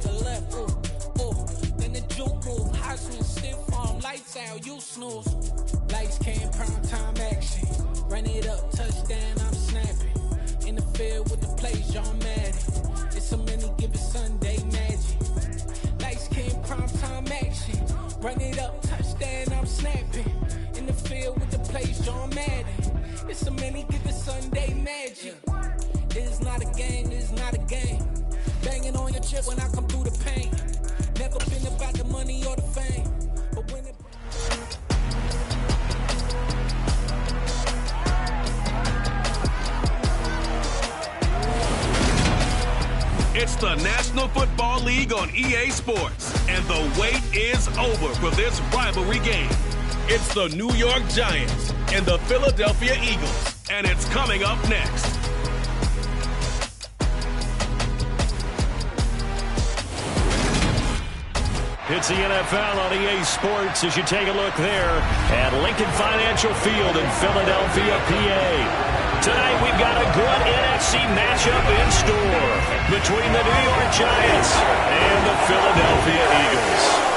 the left, then the juke move, high swing, stiff arm, lights out, you snooze. Lights came, prime time action. Run it up, touchdown, I'm snapping. In the field with the plays, John Madden. It's so many, give it Sunday magic. Lights came, prime time action. Run it up, touchdown, I'm snapping. In the field with the plays, John Madden. It's so many, give it Sunday magic. It's not a game, it's not a game. Banging on your chest when I come through the pain. Never been about the money or the fame. But when it... It's the National Football League on EA Sports, and the wait is over for this rivalry game. It's the New York Giants and the Philadelphia Eagles, and it's coming up next. It's the NFL on EA Sports as you take a look there at Lincoln Financial Field in Philadelphia, PA. Tonight we've got a good NFC matchup in store between the New York Giants and the Philadelphia Eagles.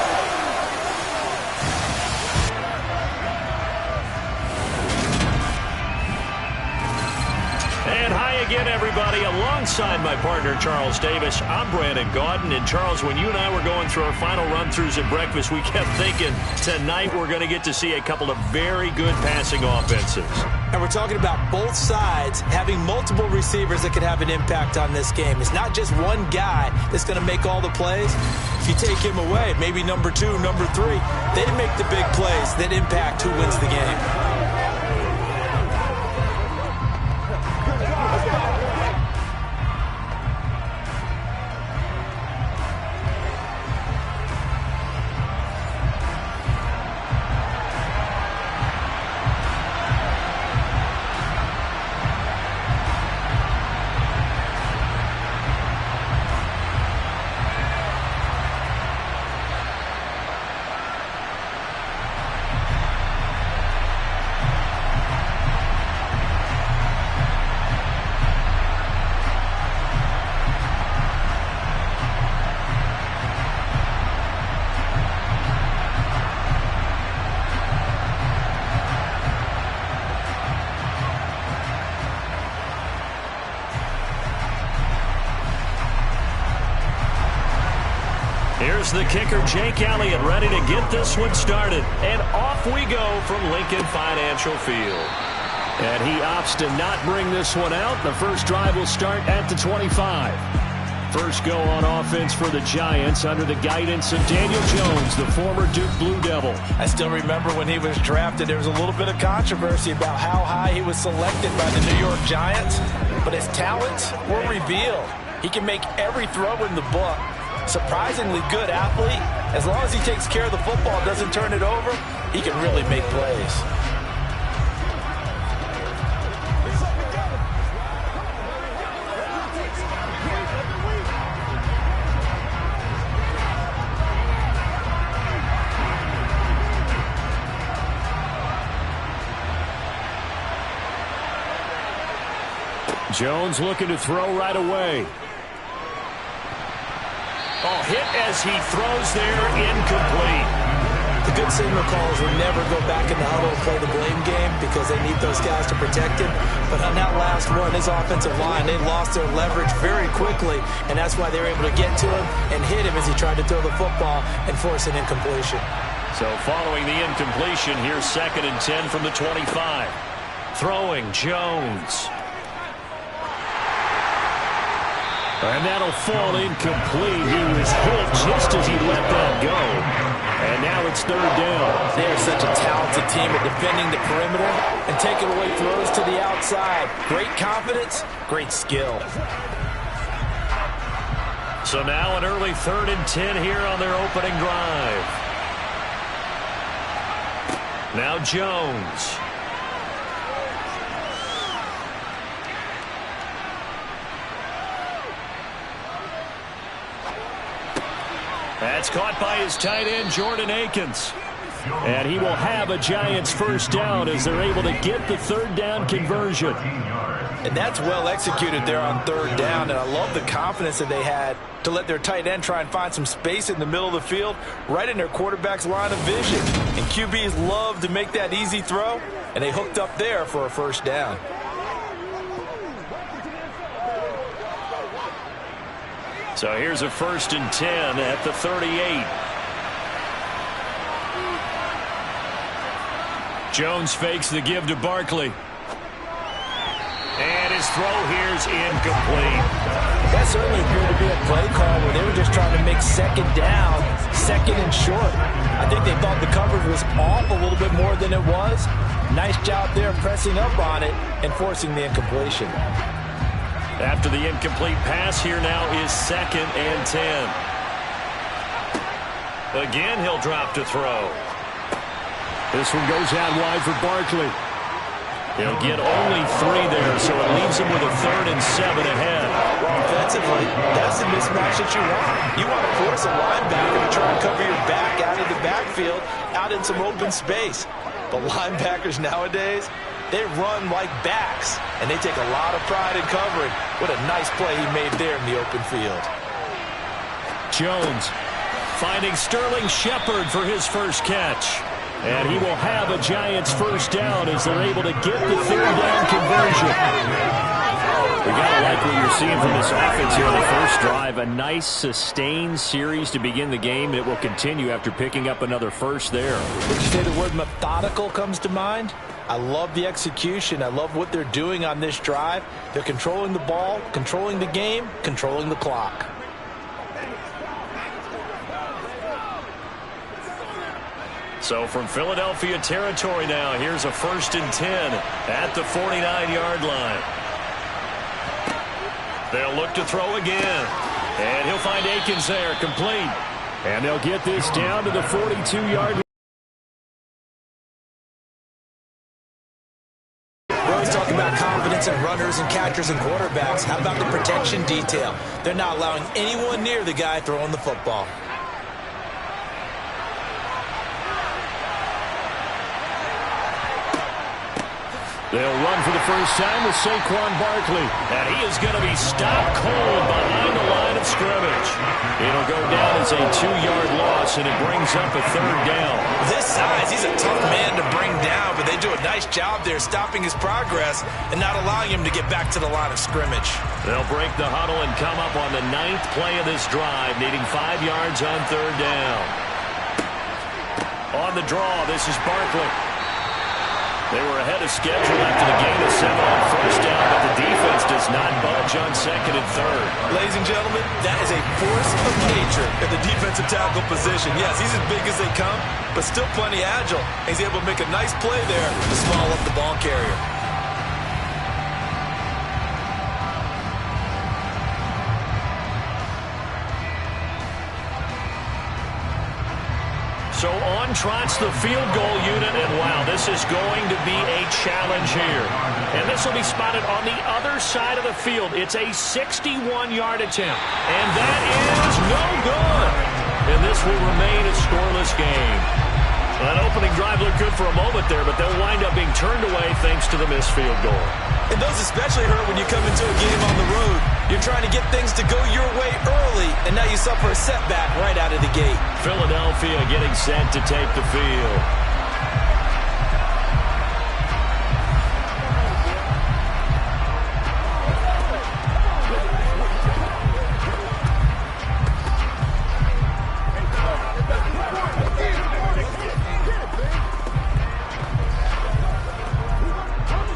And hi again, everybody. Alongside my partner, Charles Davis, I'm Brandon Gaudin. And Charles, when you and I were going through our final run-throughs at breakfast, we kept thinking tonight we're going to get to see a couple of very good passing offenses. And we're talking about both sides having multiple receivers that could have an impact on this game. It's not just one guy that's going to make all the plays. If you take him away, maybe number 2, number 3, they make the big plays that impact who wins the game. Here's the kicker, Jake Elliott, ready to get this one started. And off we go from Lincoln Financial Field. And he opts to not bring this one out. The first drive will start at the 25. First go on offense for the Giants under the guidance of Daniel Jones, the former Duke Blue Devil. I still remember when he was drafted, there was a little bit of controversy about how high he was selected by the New York Giants. But his talents were revealed. He can make every throw in the book. Surprisingly good athlete. As long as he takes care of the football, doesn't turn it over, he can really make plays. Jones looking to throw right away. Oh, hit as he throws there, incomplete. The good signal calls will never go back in the huddle and play the blame game because they need those guys to protect him. But on that last run, his offensive line, they lost their leverage very quickly, and that's why they were able to get to him and hit him as he tried to throw the football and force an incompletion. So following the incompletion, here's 2nd and 10 from the 25. Throwing Jones. And that'll fall incomplete. He was hit just as he let that go. And now it's 3rd down. They are such a talented team at defending the perimeter and taking away throws to the outside. Great confidence, great skill. So now an early 3rd and 10 here on their opening drive. Now Jones. That's caught by his tight end, Jordan Akins. And he will have a Giants first down as they're able to get the third down conversion. And that's well executed there on third down, and I love the confidence that they had to let their tight end try and find some space in the middle of the field, right in their quarterback's line of vision. And QBs love to make that easy throw, and they hooked up there for a first down. So here's a 1st and 10 at the 38. Jones fakes the give to Barkley. And his throw here's incomplete. That certainly appeared to be a play call where they were just trying to make second down, second and short. I think they thought the coverage was off a little bit more than it was. Nice job there pressing up on it and forcing the incompletion. After the incomplete pass, here now is 2nd and 10. Again, he'll drop to throw. This one goes out wide for Barkley. He'll get only 3 there, so it leaves him with a 3rd and 7 ahead. Well, defensively, that's the mismatch that you want. You want to force a linebacker to try and cover your back out of the backfield, out in some open space. The linebackers nowadays, they run like backs, and they take a lot of pride in covering. What a nice play he made there in the open field. Jones finding Sterling Shepard for his first catch. And he will have a Giants first down as they're able to get the third down conversion. We got to like what you're seeing from this offense here on the first drive. A nice sustained series to begin the game, and it will continue after picking up another first there. Did you say the word methodical comes to mind? I love the execution. I love what they're doing on this drive. They're controlling the ball, controlling the game, controlling the clock. So from Philadelphia territory now, here's a 1st and 10 at the 49-yard line. They'll look to throw again. And he'll find Akins there, complete. And they'll get this down to the 42-yard line. We always talk about confidence in runners and catchers and quarterbacks. How about the protection detail? They're not allowing anyone near the guy throwing the football. They'll run for the first time with Saquon Barkley. And he is going to be stopped cold behind the line of scrimmage. It'll go down as a 2-yard loss, and it brings up a 3rd down. This size, he's a tough man to bring down, but they do a nice job there stopping his progress and not allowing him to get back to the line of scrimmage. They'll break the huddle and come up on the 9th play of this drive, needing 5 yards on 3rd down. On the draw, this is Barkley. They were ahead of schedule after the gain of 7 on first down, but the defense does not budge on 2nd and 3rd. Ladies and gentlemen, that is a force of nature in the defensive tackle position. Yes, he's as big as they come, but still plenty agile. He's able to make a nice play there to small up the ball carrier. So on trots the field goal unit, and wow, this is going to be a challenge here. And this will be spotted on the other side of the field. It's a 61-yard attempt, and that is no good. And this will remain a scoreless game. That opening drive looked good for a moment there, but they'll wind up being turned away thanks to the missed field goal. And those especially hurt when you come into a game on the road. You're trying to get things to go your way early, and now you suffer a setback right out of the gate. Philadelphia getting set to take the field.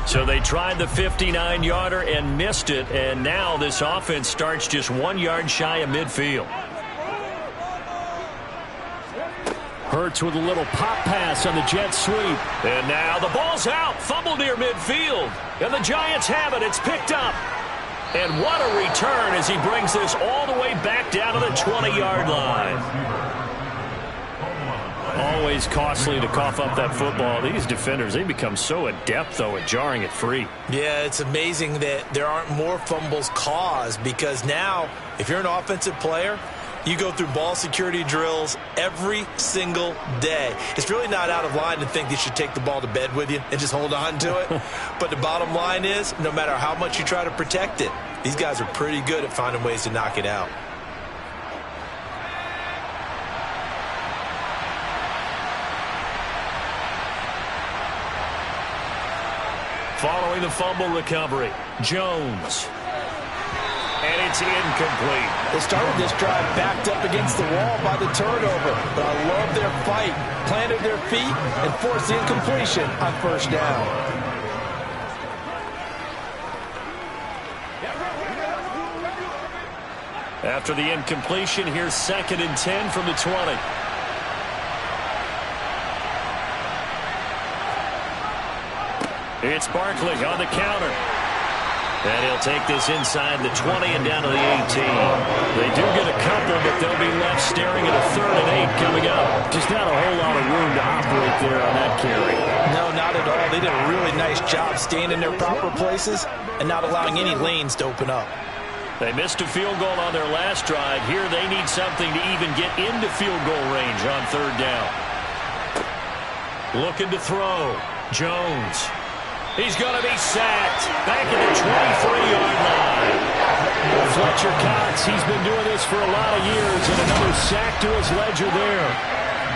So they tried the 59-yarder and missed it, and now this offense starts just 1 yard shy of midfield. Hurts with a little pop pass on the jet sweep. And now the ball's out, fumble near midfield. And the Giants have it, it's picked up. And what a return as he brings this all the way back down to the 20-yard line. Always costly to cough up that football. These defenders, they become so adept, though, at jarring it free. Yeah, it's amazing that there aren't more fumbles caused, because now, if you're an offensive player, You go through ball security drills every single day. It's really not out of line to think you should take the ball to bed with you and just hold on to it. But the bottom line is, no matter how much you try to protect it, these guys are pretty good at finding ways to knock it out. Following the fumble recovery, Jones. And it's incomplete. They started this drive backed up against the wall by the turnover, but I love their fight. Planted their feet and forced the incompletion on first down. After the incompletion, here's 2nd and 10 from the 20. It's Barkley on the counter. And he'll take this inside the 20 and down to the 18. They do get a couple, but they'll be left staring at a 3rd and 8 coming up. Just not a whole lot of room to operate there on that carry. No, not at all. They did a really nice job staying in their proper places and not allowing any lanes to open up. They missed a field goal on their last drive. Here they need something to even get into field goal range on 3rd down. Looking to throw. Jones. He's going to be sacked. Back at the 23-yard line. Fletcher Cox, he's been doing this for a lot of years, and another sack to his ledger there.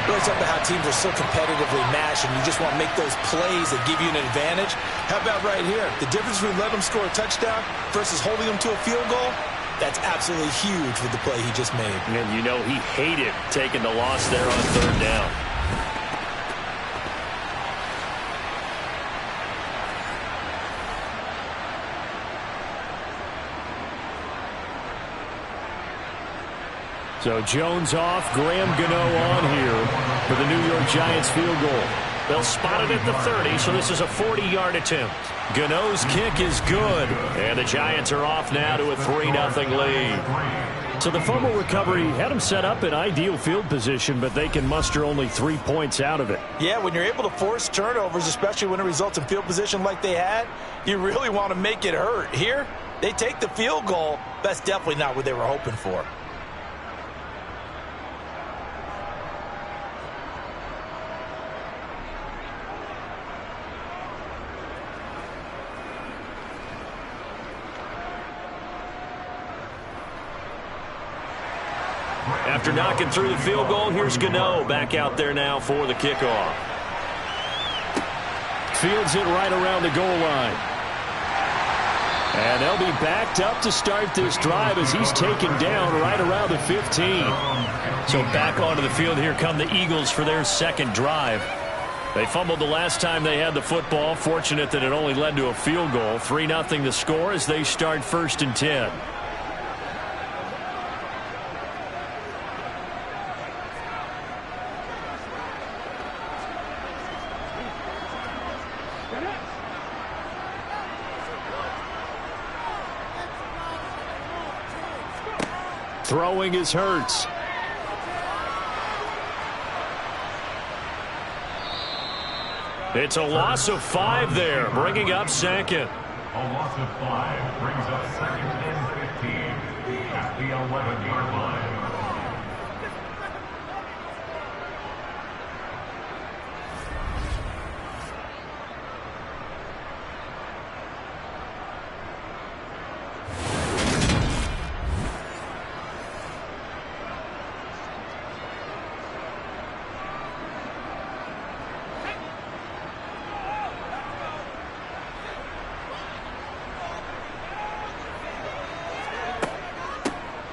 Really something how teams are so competitively matched, and you just want to make those plays that give you an advantage. How about right here? The difference between letting them score a touchdown versus holding them to a field goal, that's absolutely huge with the play he just made. And you know he hated taking the loss there on 3rd down. So Jones off, Graham Gano on here for the New York Giants field goal. They'll spot it at the 30, so this is a 40-yard attempt. Gano's kick is good, and the Giants are off now to a 3-0 lead. So the fumble recovery had them set up in ideal field position, but they can muster only 3 points out of it. Yeah, when you're able to force turnovers, especially when it results in field position like they had, you really want to make it hurt. Here, they take the field goal. That's definitely not what they were hoping for. After knocking through the field goal, here's Gano back out there now for the kickoff. Fields it right around the goal line. And they'll be backed up to start this drive as he's taken down right around the 15. So back onto the field, here come the Eagles for their 2nd drive. They fumbled the last time they had the football. Fortunate that it only led to a field goal. 3-0 the score as they start 1st and 10. Throwing is Hurts. It's a loss of 5 there, bringing up 2nd. A loss of 5 brings up 2nd and 15 at the 11-yard line.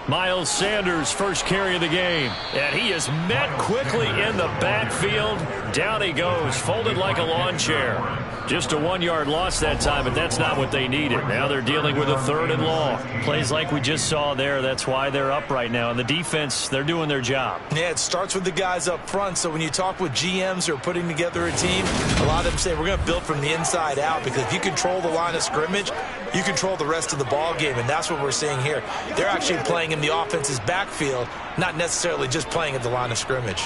Miles Sanders, first carry of the game. And he is met quickly in the backfield. Down he goes, folded like a lawn chair. Just a 1-yard loss that time, but that's not what they needed. Now they're dealing with a 3rd and long. Plays like we just saw there, that's why they're up right now. And the defense, they're doing their job. Yeah, it starts with the guys up front. So when you talk with GMs who are putting together a team, a lot of them say we're going to build from the inside out, because if you control the line of scrimmage, you control the rest of the ball game, and that's what we're seeing here. They're actually playing in the offense's backfield, not necessarily just playing at the line of scrimmage.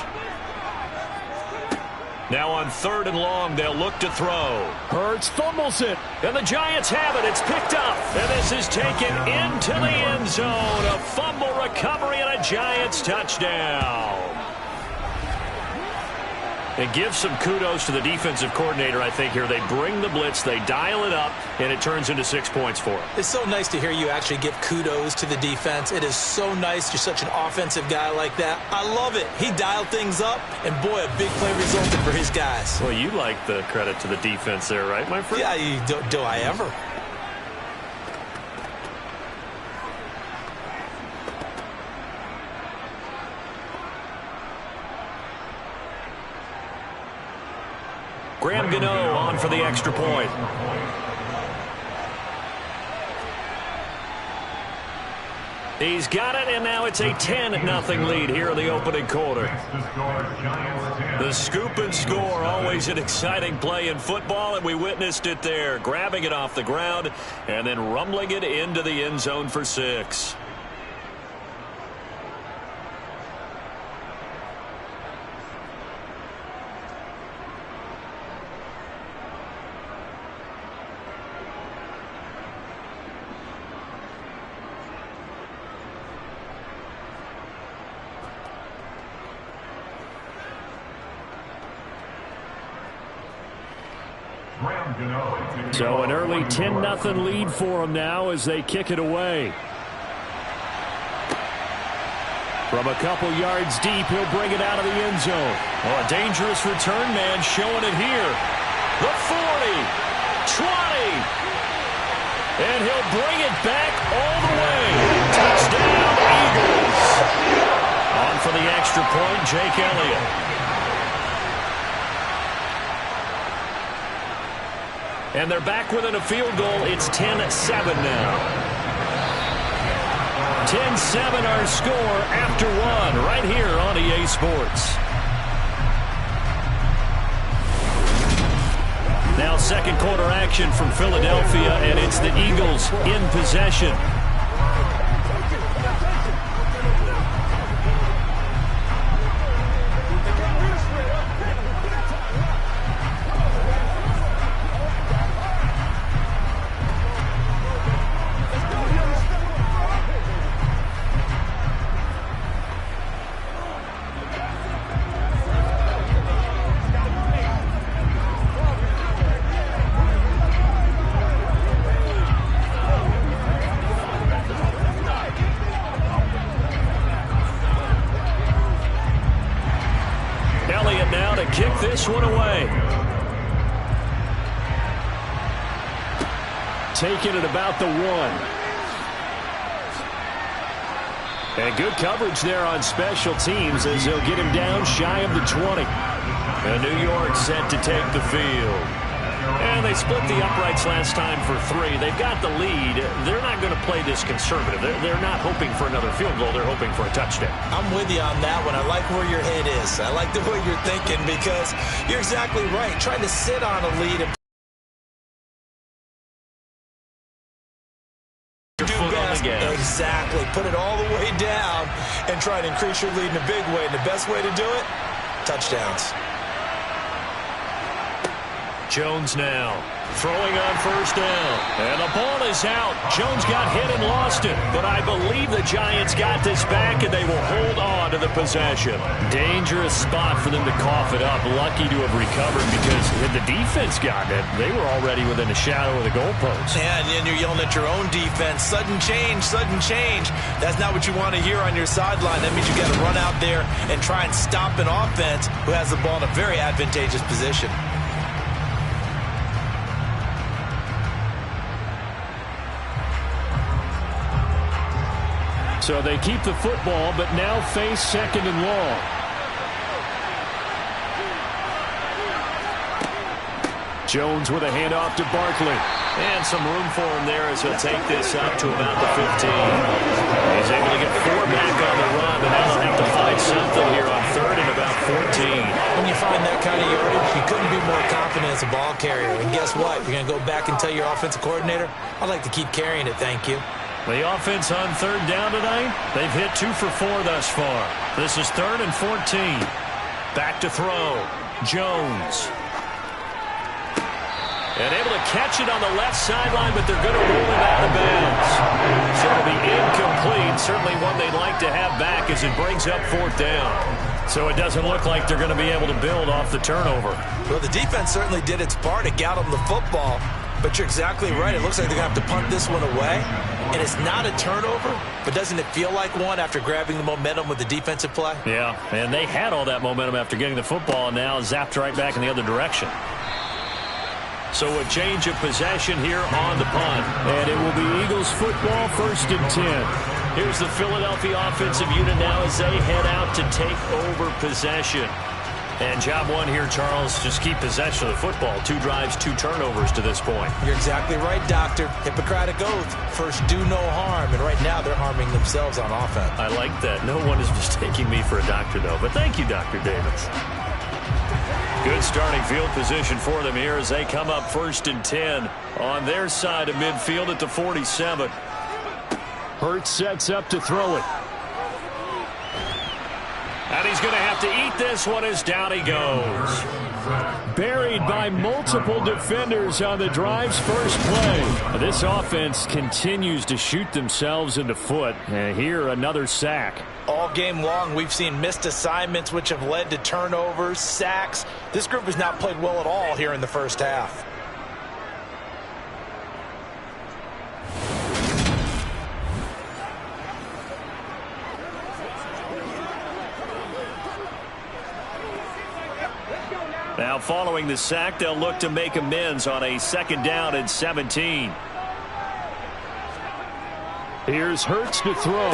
Now on 3rd and long, they'll look to throw. Hurts fumbles it. And the Giants have it. It's picked up. And this is taken into the end zone. A fumble recovery and a Giants touchdown. And give some kudos to the defensive coordinator, I think, here. They bring the blitz, they dial it up, and it turns into 6 points for them. It's so nice to hear you actually give kudos to the defense. It is so nice. You're such an offensive guy like that. I love it. He dialed things up, and boy, a big play resulted for his guys. Well, you like the credit to the defense there, right, my friend? Yeah, do I ever? Graham Gano on for the extra point. He's got it, and now it's a 10-0 lead here in the opening quarter. The scoop and score, always an exciting play in football, and we witnessed it there. Grabbing it off the ground and then rumbling it into the end zone for 6. So an early 10-0 lead for them now as they kick it away. From a couple yards deep, he'll bring it out of the end zone. Oh, a dangerous return man showing it here. The 40, 20, and he'll bring it back all the way. Touchdown, Eagles. On for the extra point, Jake Elliott. And they're back within a field goal. It's 10-7 now. 10-7 our score after 1 right here on EA Sports. Now second quarter action from Philadelphia, and it's the Eagles in possession. Kick this one away. Taking it about the 1. And good coverage there on special teams as they'll get him down shy of the 20. And New York set to take the field. And they split the uprights last time for 3. They've got the lead. They're not going to play this conservative. They're not hoping for another field goal. They're hoping for a touchdown. I'm with you on that one. I like where your head is. I like the way you're thinking because you're exactly right. Trying to sit on a lead and do best. Exactly. Put it all the way down and try to increase your lead in a big way. And the best way to do it, touchdowns. Jones now throwing on first down. And the ball is out. Jones got hit and lost it. But I believe the Giants got this back, and they will hold on to the possession. Dangerous spot for them to cough it up. Lucky to have recovered because had the defense gotten it, they were already within the shadow of the goalpost. Yeah, and then you're yelling at your own defense. Sudden change, sudden change. That's not what you want to hear on your sideline. That means you got to run out there and try and stop an offense who has the ball in a very advantageous position. So they keep the football, but now face 2nd and long. Jones with a handoff to Barkley. And some room for him there as he'll take this up to about the 15. He's able to get 4 back on the run, but now they'll have to find something here on 3rd and about 14. When you find that kind of yardage, you couldn't be more confident as a ball carrier. And guess what? You're going to go back and tell your offensive coordinator, I'd like to keep carrying it, thank you. The offense on 3rd down tonight, they've hit 2 for 4 thus far. This is 3rd and 14. Back to throw. Jones. And able to catch it on the left sideline, but they're going to rule him out of bounds. So it'll be incomplete. Certainly one they'd like to have back as it brings up 4th down. So it doesn't look like they're going to be able to build off the turnover. Well, the defense certainly did its part to get them the football. But you're exactly right. It looks like they're going to have to punt this one away. And it's not a turnover, but doesn't it feel like one after grabbing the momentum with the defensive play? Yeah, and they had all that momentum after getting the football, and now zapped right back in the other direction. So a change of possession here on the punt. And it will be Eagles football, 1st and 10. Here's the Philadelphia offensive unit now as they head out to take over possession. And job one here, Charles, just keep possession of the football. 2 drives, 2 turnovers to this point. You're exactly right, Doctor. Hippocratic oath. First, do no harm. And right now, they're harming themselves on offense. I like that. No one is mistaking me for a doctor, though. But thank you, Dr. Davis. Good starting field position for them here as they come up 1st and 10 on their side of midfield at the 47. Hurts sets up to throw it. And he's going to have to eat this one as down he goes. Buried by multiple defenders on the drive's first play. This offense continues to shoot themselves in the foot. And here, another sack. All game long, we've seen missed assignments which have led to turnovers, sacks. This group has not played well at all here in the first half. Now following the sack, they'll look to make amends on a 2nd down and 17. Here's Hurts to throw.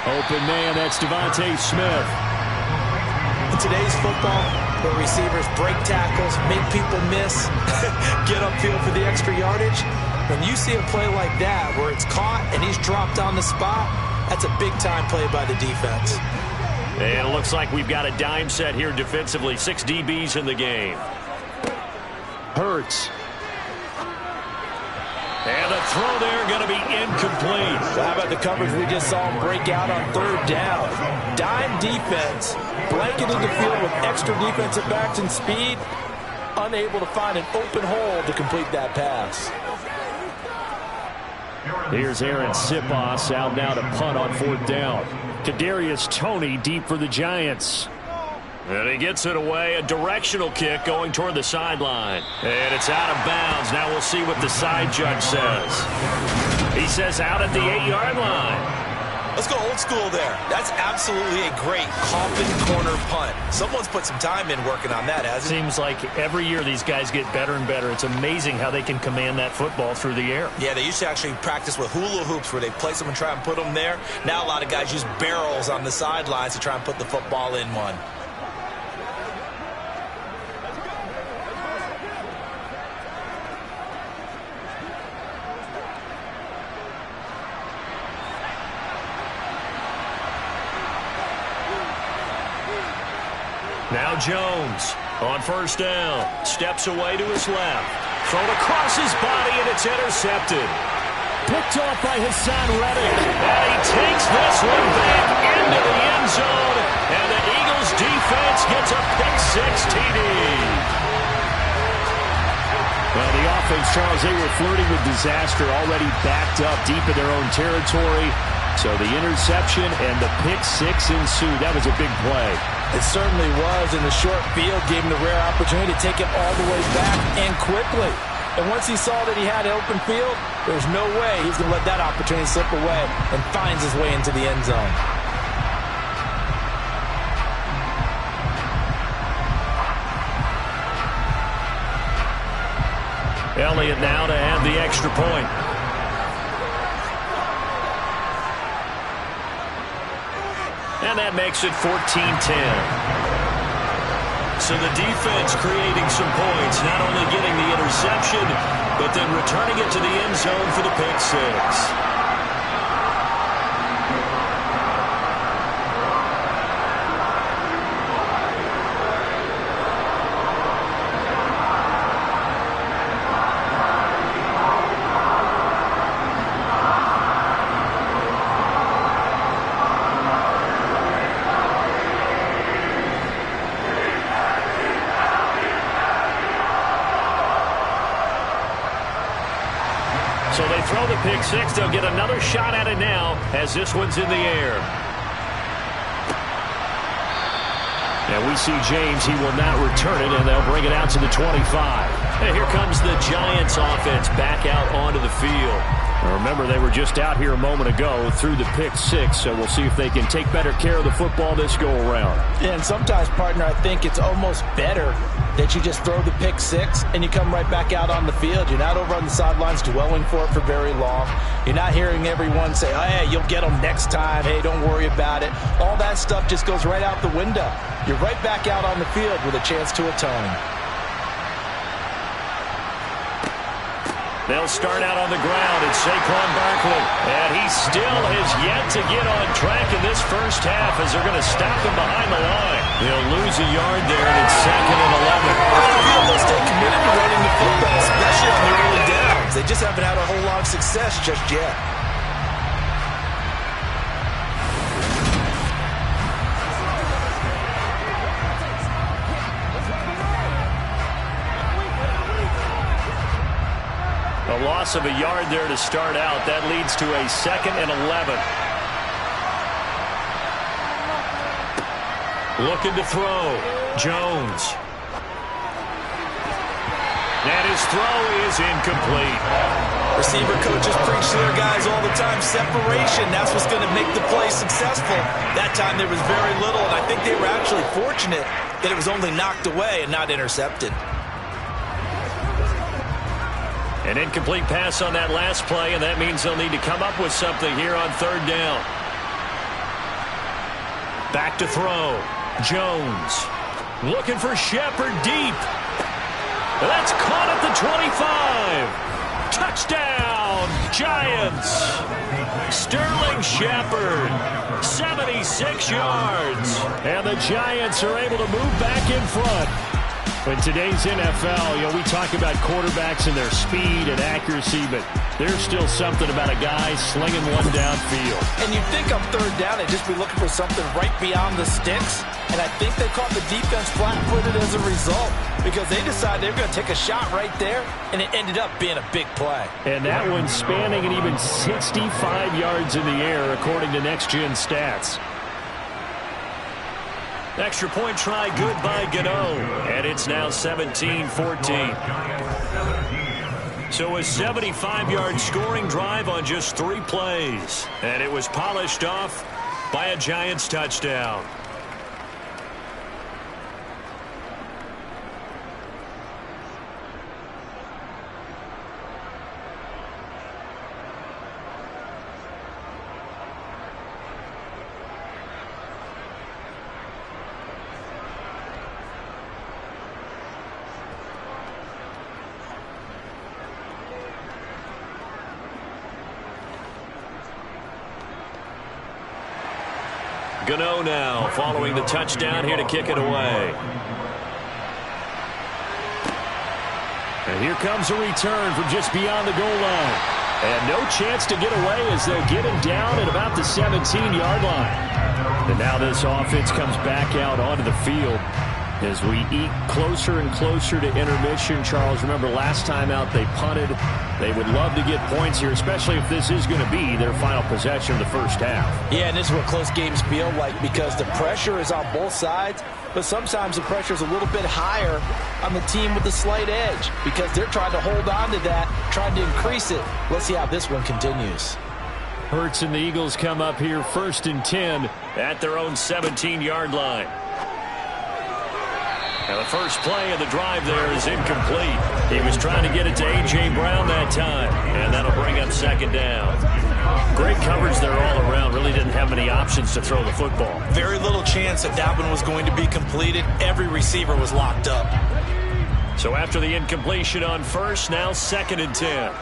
Open man, that's Devontae Smith. In today's football, where receivers break tackles, make people miss, get upfield for the extra yardage, when you see a play like that where it's caught and he's dropped on the spot, that's a big-time play by the defense. And it looks like we've got a dime set here defensively. 6 DBs in the game. Hurts. And the throw there going to be incomplete. So how about the coverage we just saw him break out on 3rd down? Dime defense, blanketed the field with extra defensive backs and speed, unable to find an open hole to complete that pass. Here's Aaron Sipos out now to punt on 4th down. Kadarius Toney deep for the Giants. And he gets it away. A directional kick going toward the sideline. And it's out of bounds. Now we'll see what the side judge says. He says out at the 8-yard line. Let's go old school there. That's absolutely a great coffin corner punt. Someone's put some time in working on that, hasn't it? Seems like every year these guys get better and better. It's amazing how they can command that football through the air. Yeah, they used to actually practice with hula hoops where they place them and try and put them there. Now a lot of guys use barrels on the sidelines to try and put the football in one. Now Jones on 1st down. Steps away to his left. Thrown across his body, and it's intercepted. Picked off by Hassan Reddick. And he takes this one back into the end zone. And the Eagles defense gets a pick-6 TD. Well, the offense, Charles, they were flirting with disaster, already backed up deep in their own territory. So the interception and the pick-6 ensued. That was a big play. It certainly was, and the short field gave him the rare opportunity to take it all the way back and quickly. And once he saw that he had an open field, there's no way he's going to let that opportunity slip away, and finds his way into the end zone. Elliott now to have the extra point. And that makes it 14-10. So the defense creating some points, not only getting the interception, but then returning it to the end zone for the pick-6. So they throw the pick six. They'll get another shot at it now as this one's in the air. And we see James. He will not return it, and they'll bring it out to the 25. And here comes the Giants offense back out onto the field. Now remember, they were just out here a moment ago through the pick six, so we'll see if they can take better care of the football this go-around. Yeah, and sometimes, partner, I think it's almost better that you just throw the pick six and you come right back out on the field. You're not over on the sidelines dwelling for it for very long. You're not hearing everyone say, oh, hey, you'll get them next time. Hey, don't worry about it. All that stuff just goes right out the window. You're right back out on the field with a chance to atone. They'll start out on the ground. It's Saquon Barkley. And he still has yet to get on track in this first half as they're going to stop him behind the line. They'll lose a yard there, and it's 2nd and 11. I feel they'll stay committed to running the football, especially on the early downs. They just haven't had a whole lot of success just yet. A loss of a yard there to start out. That leads to a 2nd and 11. Looking to throw. Jones. And his throw is incomplete. Receiver coaches preach to their guys all the time. Separation, that's what's going to make the play successful. That time there was very little, and I think they were actually fortunate that it was only knocked away and not intercepted. An incomplete pass on that last play, and that means they'll need to come up with something here on 3rd down. Back to throw. Jones looking for Shepard deep. That's caught at the 25. Touchdown, Giants. Sterling Shepard, 76 yards. And the Giants are able to move back in front. In today's NFL, we talk about quarterbacks and their speed and accuracy, but there's still something about a guy slinging one downfield. And you'd think on 3rd down, they'd just be looking for something right beyond the sticks. And I think they caught the defense flat-footed as a result because they decided they were going to take a shot right there, and it ended up being a big play. And that one spanning an even 65 yards in the air, according to Next Gen Stats. Extra point try good by Gano. And it's now 17-14. So a 75-yard scoring drive on just 3 plays. And it was polished off by a Giants touchdown. Gano now following the touchdown here to kick it away. And here comes a return from just beyond the goal line. And no chance to get away as they'll get him down at about the 17-yard line. And now this offense comes back out onto the field as we eat closer and closer to intermission. Charles, remember last time out they punted. They would love to get points here, especially if this is going to be their final possession of the first half. Yeah, and this is what close games feel like because the pressure is on both sides, but sometimes the pressure is a little bit higher on the team with the slight edge because they're trying to hold on to that, trying to increase it. Let's see how this one continues. Hurts and the Eagles come up here 1st and 10 at their own 17-yard line. Now the first play of the drive there is incomplete. He was trying to get it to A.J. Brown that time, and that'll bring up 2nd down. Great coverage there all around. Really didn't have many options to throw the football. Very little chance that one was going to be completed. Every receiver was locked up. So after the incompletion on 1st, now 2nd and 10.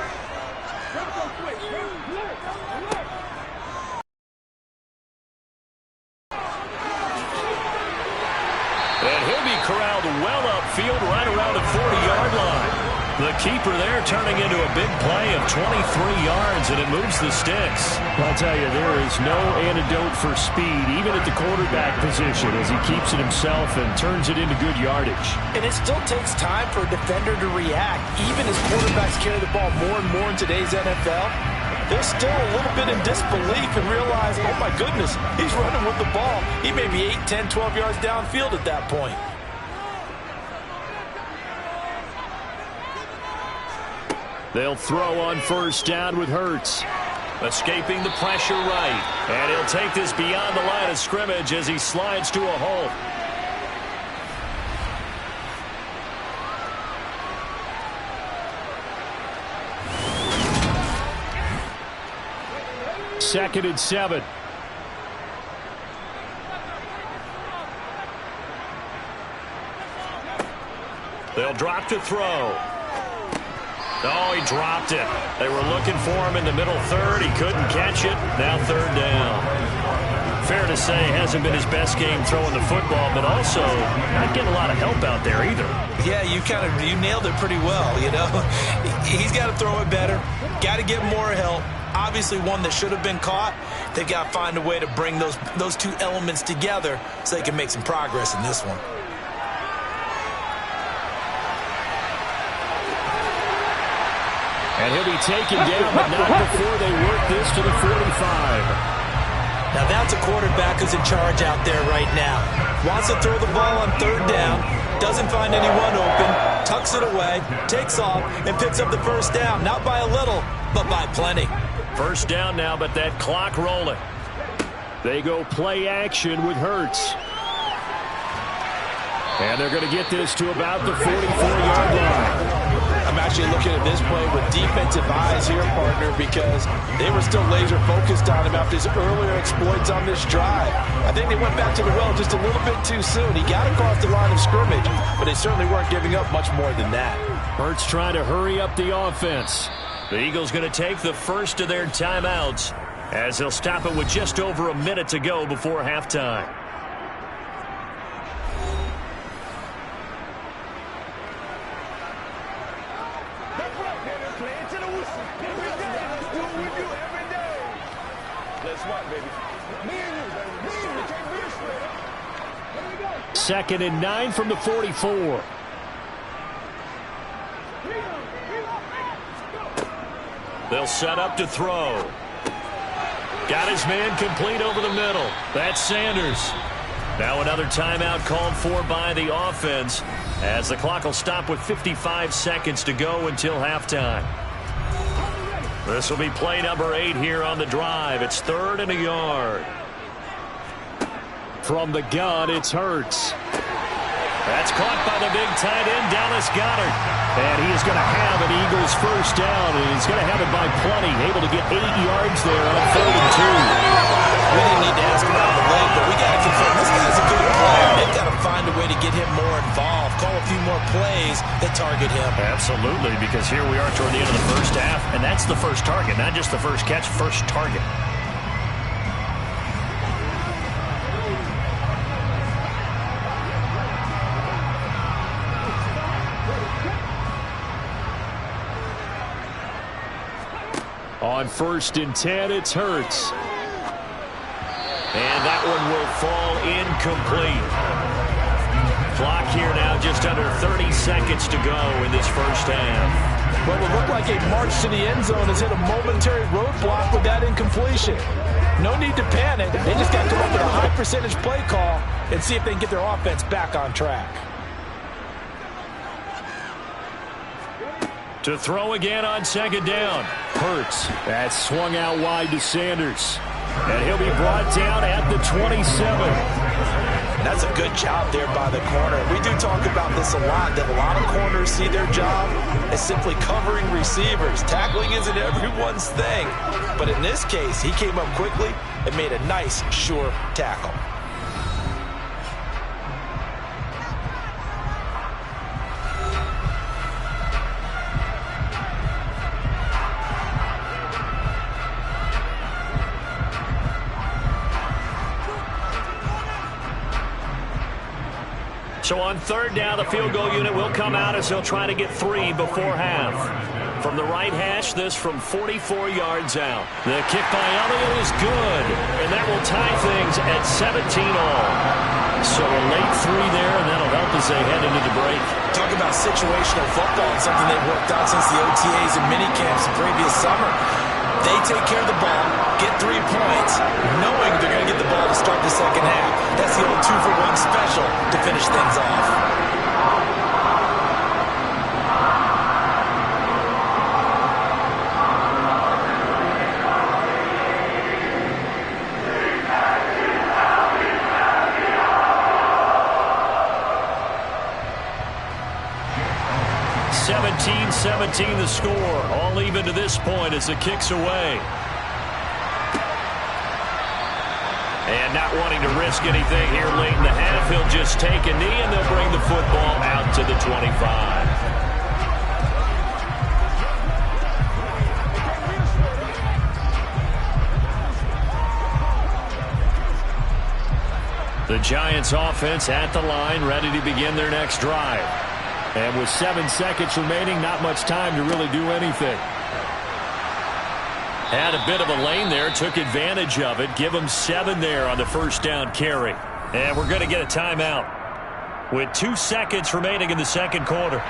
And he'll be corralled well upfield right around the 40-yard line. The keeper there turning into a big play of 23 yards, and it moves the sticks. I'll tell you, there is no antidote for speed, even at the quarterback position, as he keeps it himself and turns it into good yardage. And it still takes time for a defender to react. Even as quarterbacks carry the ball more and more in today's NFL, they're still a little bit in disbelief and realize, oh my goodness, he's running with the ball. He may be 8, 10, 12 yards downfield at that point. They'll throw on first down with Hurts. Escaping the pressure right. And he'll take this beyond the line of scrimmage as he slides to a halt. Second and 7. They'll drop to throw. Oh, he dropped it. They were looking for him in the middle third. He couldn't catch it. Now third down. Fair to say, hasn't been his best game throwing the football, but also not getting a lot of help out there either. Yeah, you nailed it pretty well, you know. He's got to throw it better. Got to get more help. Obviously one that should have been caught. They've got to find a way to bring those two elements together so they can make some progress in this one. And he'll be taken down, but not before they work this to the 45. Now that's a quarterback who's in charge out there right now. Wants to throw the ball on third down, doesn't find anyone open, tucks it away, takes off, and picks up the first down. Not by a little, but by plenty. First down now, but that clock rolling. They go play action with Hurts. And they're going to get this to about the 44-yard line. I'm actually looking at this play with defensive eyes here, partner, because they were still laser focused on him after his earlier exploits on this drive. I think they went back to the well just a little bit too soon. He got across the line of scrimmage, but they certainly weren't giving up much more than that. Hurts trying to hurry up the offense. The Eagles going to take the first of their timeouts as they'll stop it with just over a minute to go before halftime. Second and 9 from the 44. They'll set up to throw. Got his man complete over the middle. That's Sanders. Now another timeout called for by the offense as the clock will stop with 55 seconds to go until halftime. This will be play number 8 here on the drive. It's 3rd and a yard. From the gun, it's Hurts. That's caught by the big tight end, Dallas Goedert. And he is going to have an Eagles first down, and he's going to have it by plenty. Able to get 8 yards there on 3rd and 2. We didn't need to ask about the leg, but we got to confirm this guy's a good player. They've got to find a way to get him more involved, call a few more plays that target him. Absolutely, because here we are toward the end of the first half, and that's the first target, not just the first catch, first target. On 1st and 10, it's Hurts. And that one will fall incomplete. Clock here now just under 30 seconds to go in this first half. Well, it looked like a march to the end zone has hit a momentary roadblock with that incompletion. No need to panic. They just got to look at a high percentage play call and see if they can get their offense back on track. To throw again on 2nd down. Hurts. That swung out wide to Sanders. And he'll be brought down at the 27. That's a good job there by the corner. We do talk about this a lot, that a lot of corners see their job as simply covering receivers. Tackling isn't everyone's thing. But in this case, he came up quickly and made a nice, sure tackle. So on third down, the field goal unit will come out as they'll try to get 3 before half. From the right hash, this from 44 yards out. The kick by Elliott is good, and that will tie things at 17-all. So a late 3 there, and that'll help as they head into the break. Talk about situational football and something they've worked on since the OTAs and minicamps the previous summer. They take care of the ball, get 3 points, knowing they're going to get the ball to start the second half. That's the old 2-for-1 special to finish things off. 17-17 the score. All even to this point as the kick's away. And not wanting to risk anything here late in the half, he'll just take a knee and they'll bring the football out to the 25. The Giants offense at the line, ready to begin their next drive. And with 7 seconds remaining, not much time to really do anything. Had a bit of a lane there, took advantage of it. Give him 7 there on the first down carry. And we're going to get a timeout with 2 seconds remaining in the second quarter.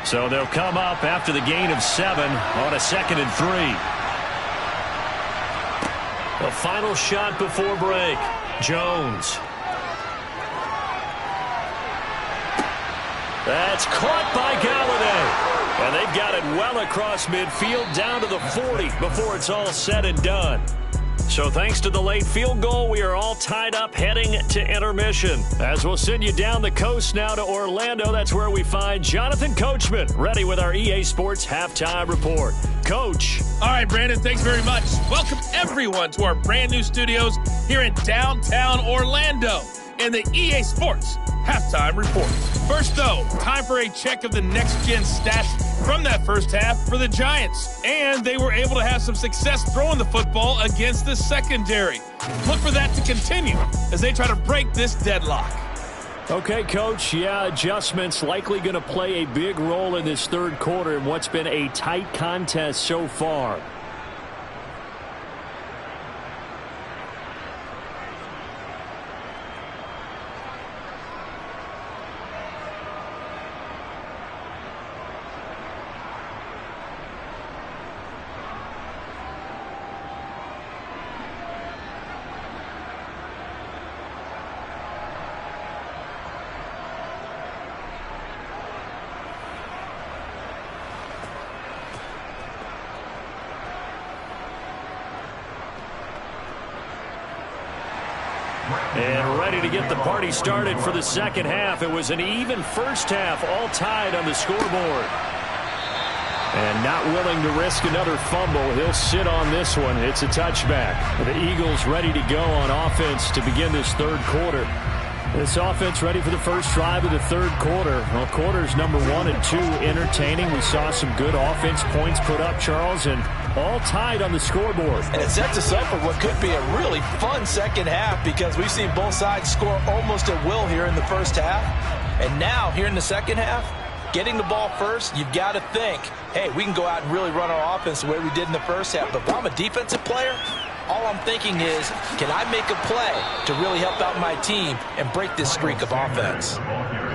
So they'll come up after the gain of 7 on a 2nd and 3. The final shot before break. Jones. That's caught by Galladay. And they've got it well across midfield down to the 40 before it's all said and done. So thanks to the late field goal, we are all tied up heading to intermission. As we'll send you down the coast now to Orlando, that's where we find Jonathan Coachman, ready with our EA Sports Halftime Report. Coach. All right, Brandon, thanks very much. Welcome, everyone, to our brand new studios here in downtown Orlando in the EA Sports Halftime Report. First, though, time for a check of the next-gen stats from that first half for the Giants. And they were able to have some success throwing the football against the secondary. Look for that to continue as they try to break this deadlock. Okay, Coach. Yeah, adjustments likely going to play a big role in this third quarter in what's been a tight contest so far. And ready to get the party started for the second half. It was an even first half, all tied on the scoreboard. And not willing to risk another fumble, he'll sit on this one. It's a touchback. The Eagles ready to go on offense to begin this third quarter. This offense ready for the first drive of the third quarter. Well, quarters number 1 and 2 entertaining. We saw some good offense points put up, Charles, and all tied on the scoreboard. And it sets us up for what could be a really fun second half because we've seen both sides score almost at will here in the first half. And now, here in the second half, getting the ball first, you've got to think, hey, we can go out and really run our offense the way we did in the first half. But if I'm a defensive player, all I'm thinking is, can I make a play to really help out my team and break this streak of offense?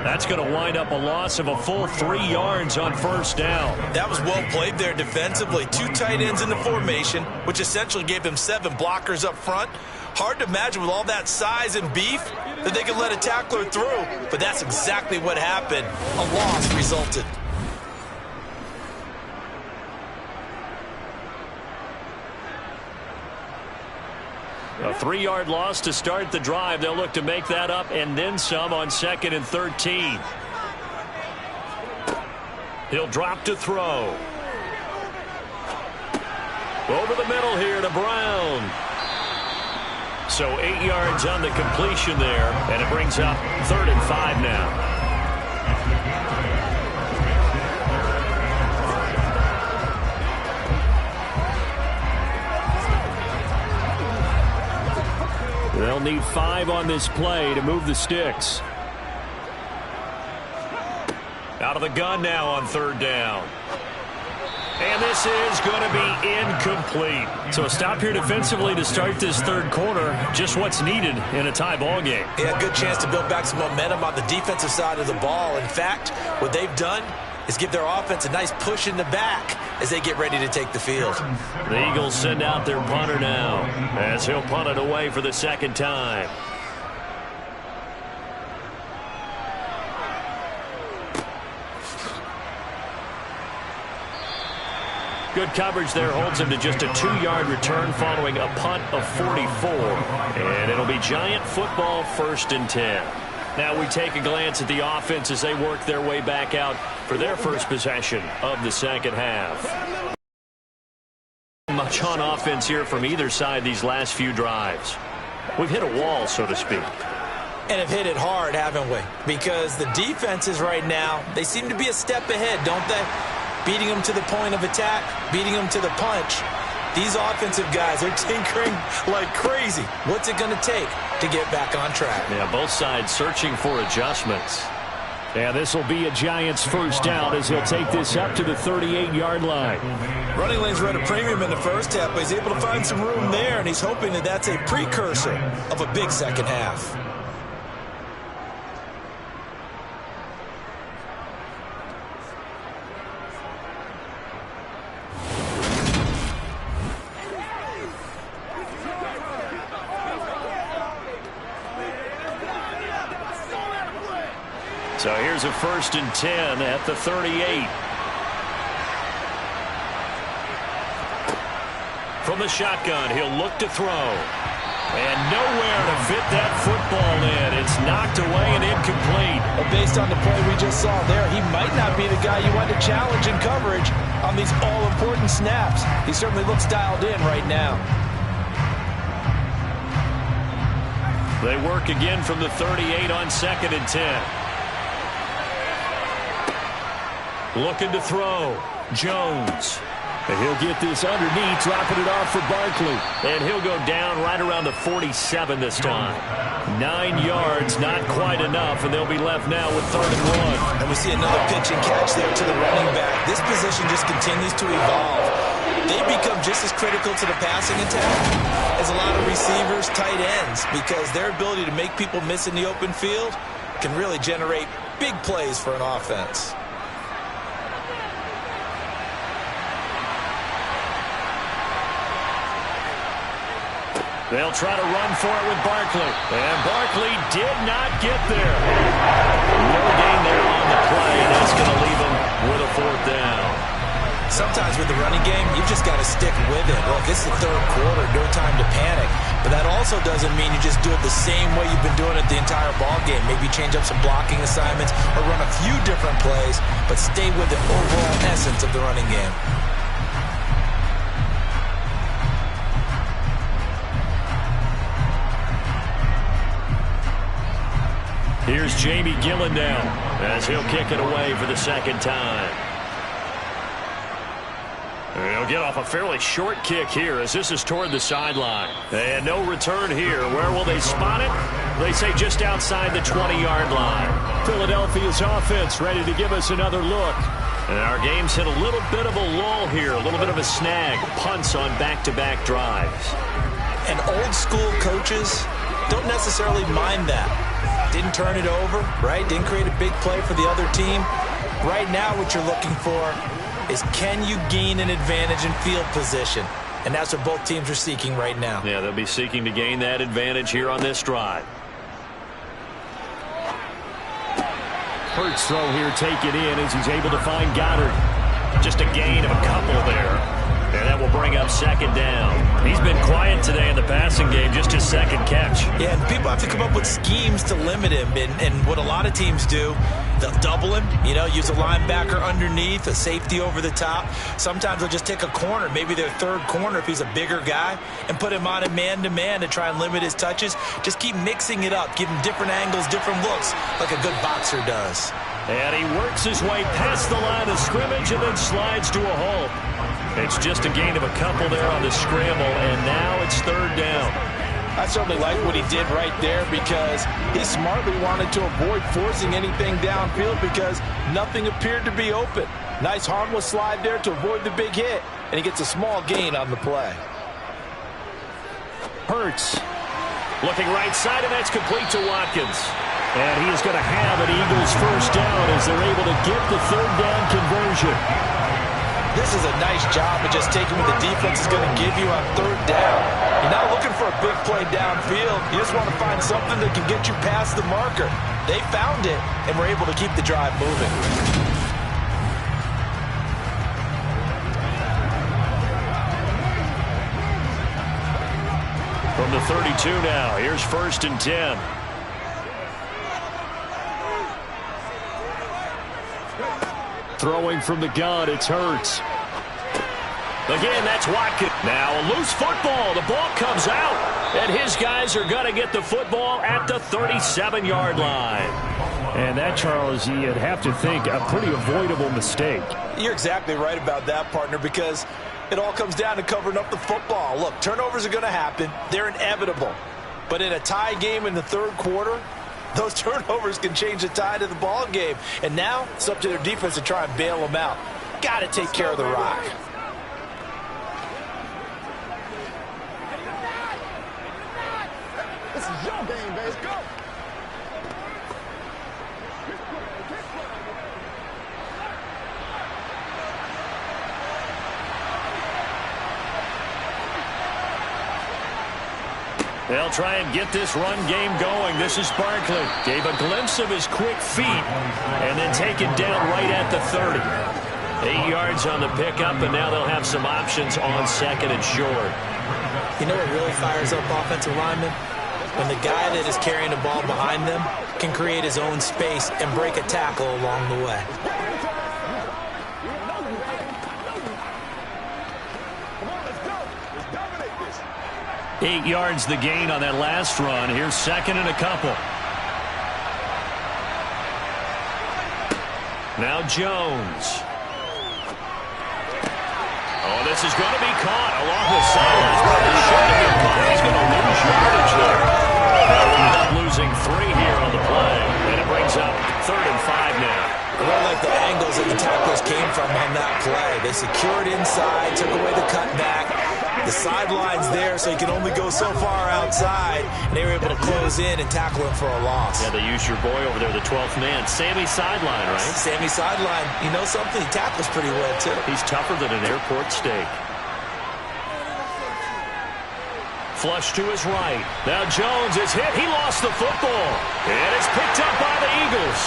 That's going to wind up a loss of a full 3 yards on first down. That was well played there defensively. 2 tight ends in the formation, which essentially gave them 7 blockers up front. Hard to imagine with all that size and beef that they could let a tackler through, but that's exactly what happened. A loss resulted. A 3-yard loss to start the drive. They'll look to make that up and then some on 2nd and 13. He'll drop to throw. Over the middle here to Brown. So 8 yards on the completion there, and it brings up 3rd and 5 now. They'll need 5 on this play to move the sticks. Out of the gun now on 3rd down. And this is going to be incomplete. So a stop here defensively to start this 3rd quarter. Just what's needed in a tie ball game. Yeah, good chance to build back some momentum on the defensive side of the ball. In fact, what they've done is give their offense a nice push in the back as they get ready to take the field. The Eagles send out their punter now as he'll punt it away for the 2nd time. Good coverage there holds him to just a 2-yard return following a punt of 44. And it'll be Giant football, 1st and 10. Now we take a glance at the offense as they work their way back out for their first possession of the 2nd half. Much on offense here from either side these last few drives. We've hit a wall, so to speak. And have hit it hard, haven't we? Because the defenses right now, they seem to be a step ahead, don't they? Beating them to the point of attack, beating them to the punch. These offensive guys are tinkering like crazy. What's it going to take to get back on track? Yeah, both sides searching for adjustments. Yeah, this will be a Giants 1st down as he'll take this up to the 38-yard line. Running lanes were at a premium in the 1st half, but he's able to find some room there, and he's hoping that that's a precursor of a big 2nd half. So here's a 1st and 10 at the 38. From the shotgun, he'll look to throw. And nowhere to fit that football in. It's knocked away and incomplete. But based on the play we just saw there, he might not be the guy you want to challenge in coverage on these all-important snaps. He certainly looks dialed in right now. They work again from the 38 on 2nd and 10. Looking to throw. Jones. And he'll get this underneath, dropping it off for Barkley. And he'll go down right around the 47 this time. 9 yards, not quite enough, and they'll be left now with 3rd and 1. And we see another pitch and catch there to the running back. This position just continues to evolve. They become just as critical to the passing attack as a lot of receivers, tight ends, because their ability to make people miss in the open field can really generate big plays for an offense. They'll try to run for it with Barkley. And Barkley did not get there. No gain there on the play, and that's going to leave him with a 4th down. Sometimes with the running game, you've just got to stick with it. Look, it's the 3rd quarter, no time to panic. But that also doesn't mean you just do it the same way you've been doing it the entire ball game. Maybe change up some blocking assignments or run a few different plays, but stay with the overall essence of the running game. Here's Jamie Gillen now as he'll kick it away for the 2nd time. And he'll get off a fairly short kick here as this is toward the sideline. And no return here. Where will they spot it? They say just outside the 20-yard line. Philadelphia's offense ready to give us another look. And our game's hit a little bit of a lull here, a little bit of a snag. Punts on back-to-back drives. And old-school coaches don't necessarily mind that. Didn't turn it over, right? Didn't create a big play for the other team. Right now what you're looking for is can you gain an advantage in field position? And that's what both teams are seeking right now. Yeah, they'll be seeking to gain that advantage here on this drive. Hurts throw here taken in as he's able to find Goddard. Just a gain of a couple there. And that will bring up 2nd down. He's been quiet today in the passing game, just his 2nd catch. Yeah, and people have to come up with schemes to limit him. And what a lot of teams do, they'll double him, use a linebacker underneath, a safety over the top. Sometimes they'll just take a corner, maybe their 3rd corner if he's a bigger guy, and put him on a man-to-man to try and limit his touches. Just keep mixing it up, give him different angles, different looks, like a good boxer does. And he works his way past the line of scrimmage and then slides to a halt. It's just a gain of a couple there on the scramble, and now it's 3rd down. I certainly like what he did right there because he smartly wanted to avoid forcing anything downfield because nothing appeared to be open. Nice harmless slide there to avoid the big hit, and he gets a small gain on the play. Hurts. Looking right side, and that's complete to Watkins. And he is going to have an Eagles first down as they're able to get the third down conversion. This is a nice job of just taking what the defense is going to give you on third down. You're not looking for a big play downfield. You just want to find something that can get you past the marker. They found it, and were able to keep the drive moving. From the 32 now, here's 1st and 10. Throwing from the gun, it's Hurts. Again, that's Watkins. Now a loose football. The ball comes out, and his guys are going to get the football at the 37-yard line. And that, Charles, you'd have to think a pretty avoidable mistake. You're exactly right about that, partner, because it all comes down to covering up the football. Look, turnovers are going to happen. They're inevitable. But in a tie game in the third quarter, those turnovers can change the tide of the ball game. And now it's up to their defense to try and bail them out. Got to take care of the rock. This is your game, baby. Go. They'll try and get this run game going. This is Barkley. Gave a glimpse of his quick feet and then taken down right at the 30. 8 yards on the pickup, and now they'll have some options on 2nd and short. You know what really fires up offensive linemen? When the guy that is carrying the ball behind them can create his own space and break a tackle along the way. 8 yards the gain on that last run. Here's 2nd and a couple. Now Jones. Oh, this is going to be caught along the sidelines. He's going to lose yardage there. Now we end up losing 3 here on the play. And it brings up 3rd and 5 now. I really like the angles that the tacklers came from on that play. They secured inside, took away the cutback. The sideline's there, so you can only go so far outside. And they were able to close in and tackle him for a loss. Yeah, they used your boy over there, the 12th man. Sammy Sideline, right? Sammy Sideline. You know something? He tackles pretty well, too. He's tougher than an airport steak. Flush to his right. Now Jones is hit. He lost the football. And it's picked up by the Eagles.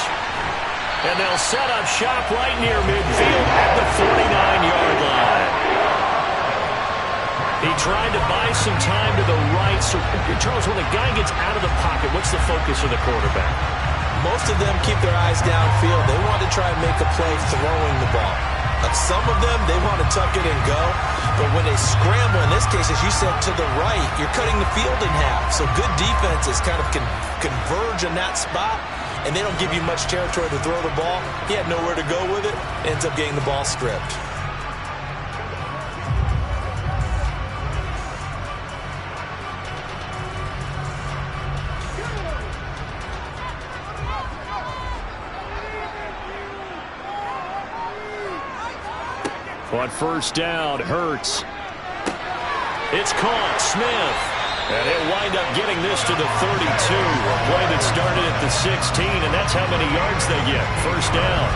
And they'll set up shop right near midfield at the 49-yard line. He tried to buy some time to the right. So, Charles, when the guy gets out of the pocket, what's the focus of the quarterback? Most of them keep their eyes downfield. They want to try and make a play throwing the ball. Some of them, they want to tuck it and go. But when they scramble, in this case, as you said, to the right, you're cutting the field in half. So good defenses kind of can converge in that spot, and they don't give you much territory to throw the ball. He had nowhere to go with it. Ends up getting the ball stripped. On 1st down, Hurts. It's caught, Smith. And he'll wind up getting this to the 32. A play that started at the 16, and that's how many yards they get. 1st down.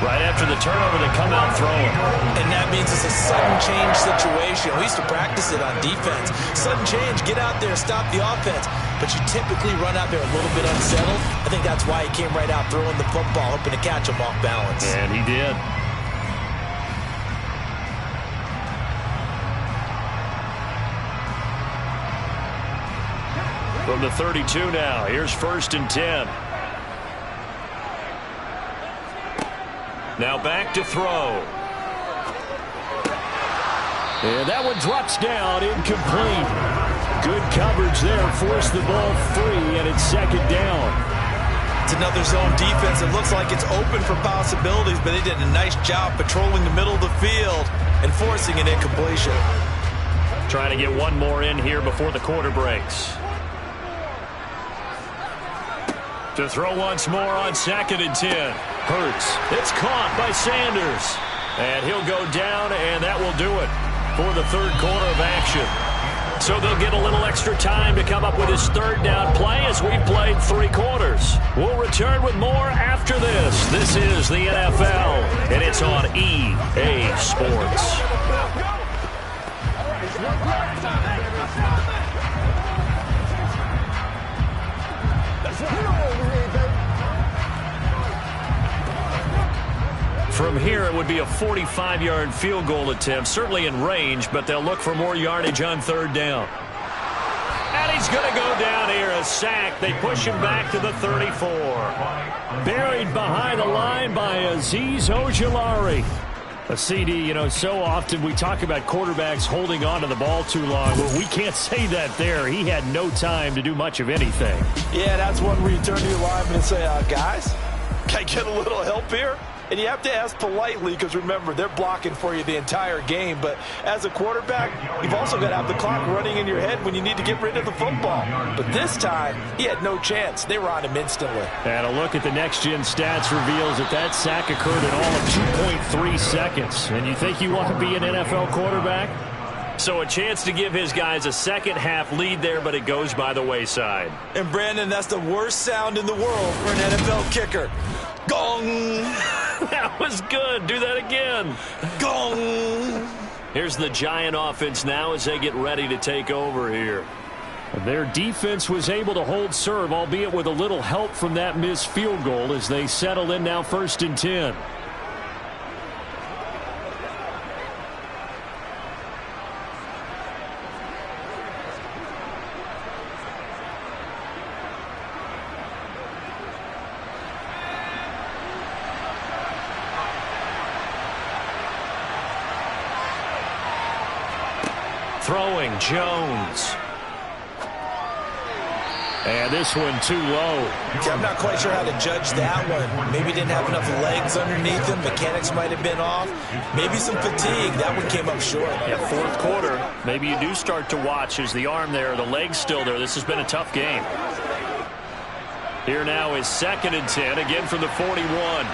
Right after the turnover, they come out throwing. And that means it's a sudden change situation. We used to practice it on defense. Sudden change, get out there, stop the offense. But you typically run out there a little bit unsettled. I think that's why he came right out throwing the football, hoping to catch him off balance. And he did. From the 32 now, here's 1st and 10. Now back to throw. And that one drops down, incomplete. Good coverage there, forced the ball free, and it's 2nd down. It's another zone defense. It looks like it's open for possibilities, but they did a nice job patrolling the middle of the field and forcing an incompletion. Trying to get one more in here before the quarter breaks. To throw once more on 2nd and 10. Hurts. It's caught by Sanders. And he'll go down, and that will do it for the third quarter of action. So they'll get a little extra time to come up with his third down play as we've played 3 quarters. We'll return with more after this. This is the NFL, and it's on EA Sports. From here, it would be a 45-yard field goal attempt, certainly in range, but they'll look for more yardage on 3rd down. And he's going to go down here, a sack. They push him back to the 34. Buried behind the line by Azeez Ojulari. A CD, so often we talk about quarterbacks holding on to the ball too long. Well, we can't say that there. He had no time to do much of anything. Yeah, that's one where you turn to your lineman and say, guys, can I get a little help here? And you have to ask politely because, remember, they're blocking for you the entire game. But as a quarterback, you've also got to have the clock running in your head when you need to get rid of the football. But this time, he had no chance. They were on him instantly. And a look at the next-gen stats reveals that sack occurred in all of 2.3 seconds. And you think you want to be an NFL quarterback? So a chance to give his guys a second-half lead there, but it goes by the wayside. And, Brandon, that's the worst sound in the world for an NFL kicker. Gong! That was good. Do that again. Gong! Here's the Giant offense now as they get ready to take over here. Their defense was able to hold serve, albeit with a little help from that missed field goal as they settle in now 1st and 10. Throwing, Jones. And this one too low. I'm not quite sure how to judge that one. Maybe didn't have enough legs underneath him. Mechanics might have been off. Maybe some fatigue. That one came up short. Yeah, 4th quarter. Maybe you do start to watch as the arm there, the leg's still there. This has been a tough game. Here now is 2nd and 10, again from the 41.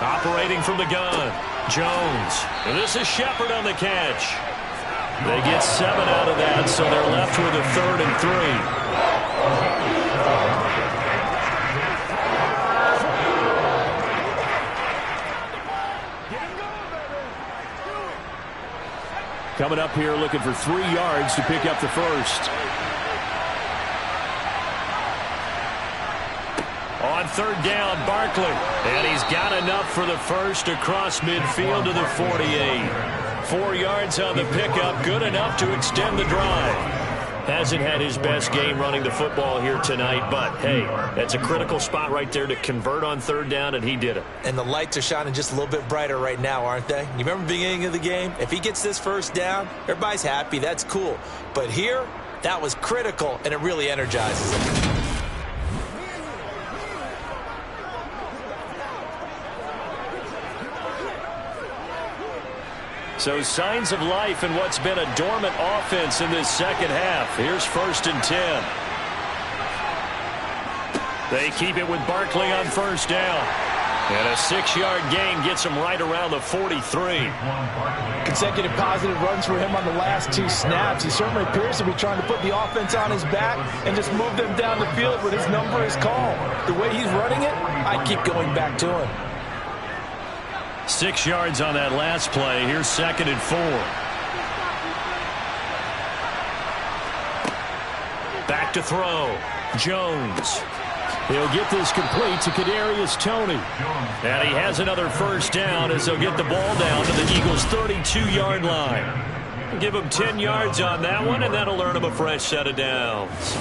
Operating from the gun. Jones. And this is Shepard on the catch. They get 7 out of that, so they're left with a 3rd and 3. Coming up here looking for 3 yards to pick up the first. On 3rd down, Barkley. And he's got enough for the first across midfield to the 48. 4 yards on the pickup, good enough to extend the drive. Hasn't had his best game running the football here tonight, but, hey, that's a critical spot right there to convert on 3rd down, and he did it. And the lights are shining just a little bit brighter right now, aren't they? You remember the beginning of the game? If he gets this first down, everybody's happy. That's cool. But here, that was critical, and it really energizes him. So signs of life in what's been a dormant offense in this second half. Here's 1st and 10. They keep it with Barkley on 1st down. And a 6-yard gain gets him right around the 43. Consecutive positive runs for him on the last 2 snaps. He certainly appears to be trying to put the offense on his back and just move them down the field when his number is called. The way he's running it, I keep going back to him. 6 yards on that last play. Here's 2nd and 4. Back to throw. Jones. He'll get this complete to Kadarius Toney. And he has another 1st down as they'll get the ball down to the Eagles' 32-yard line. Give him 10 yards on that one, and that'll earn him a fresh set of downs.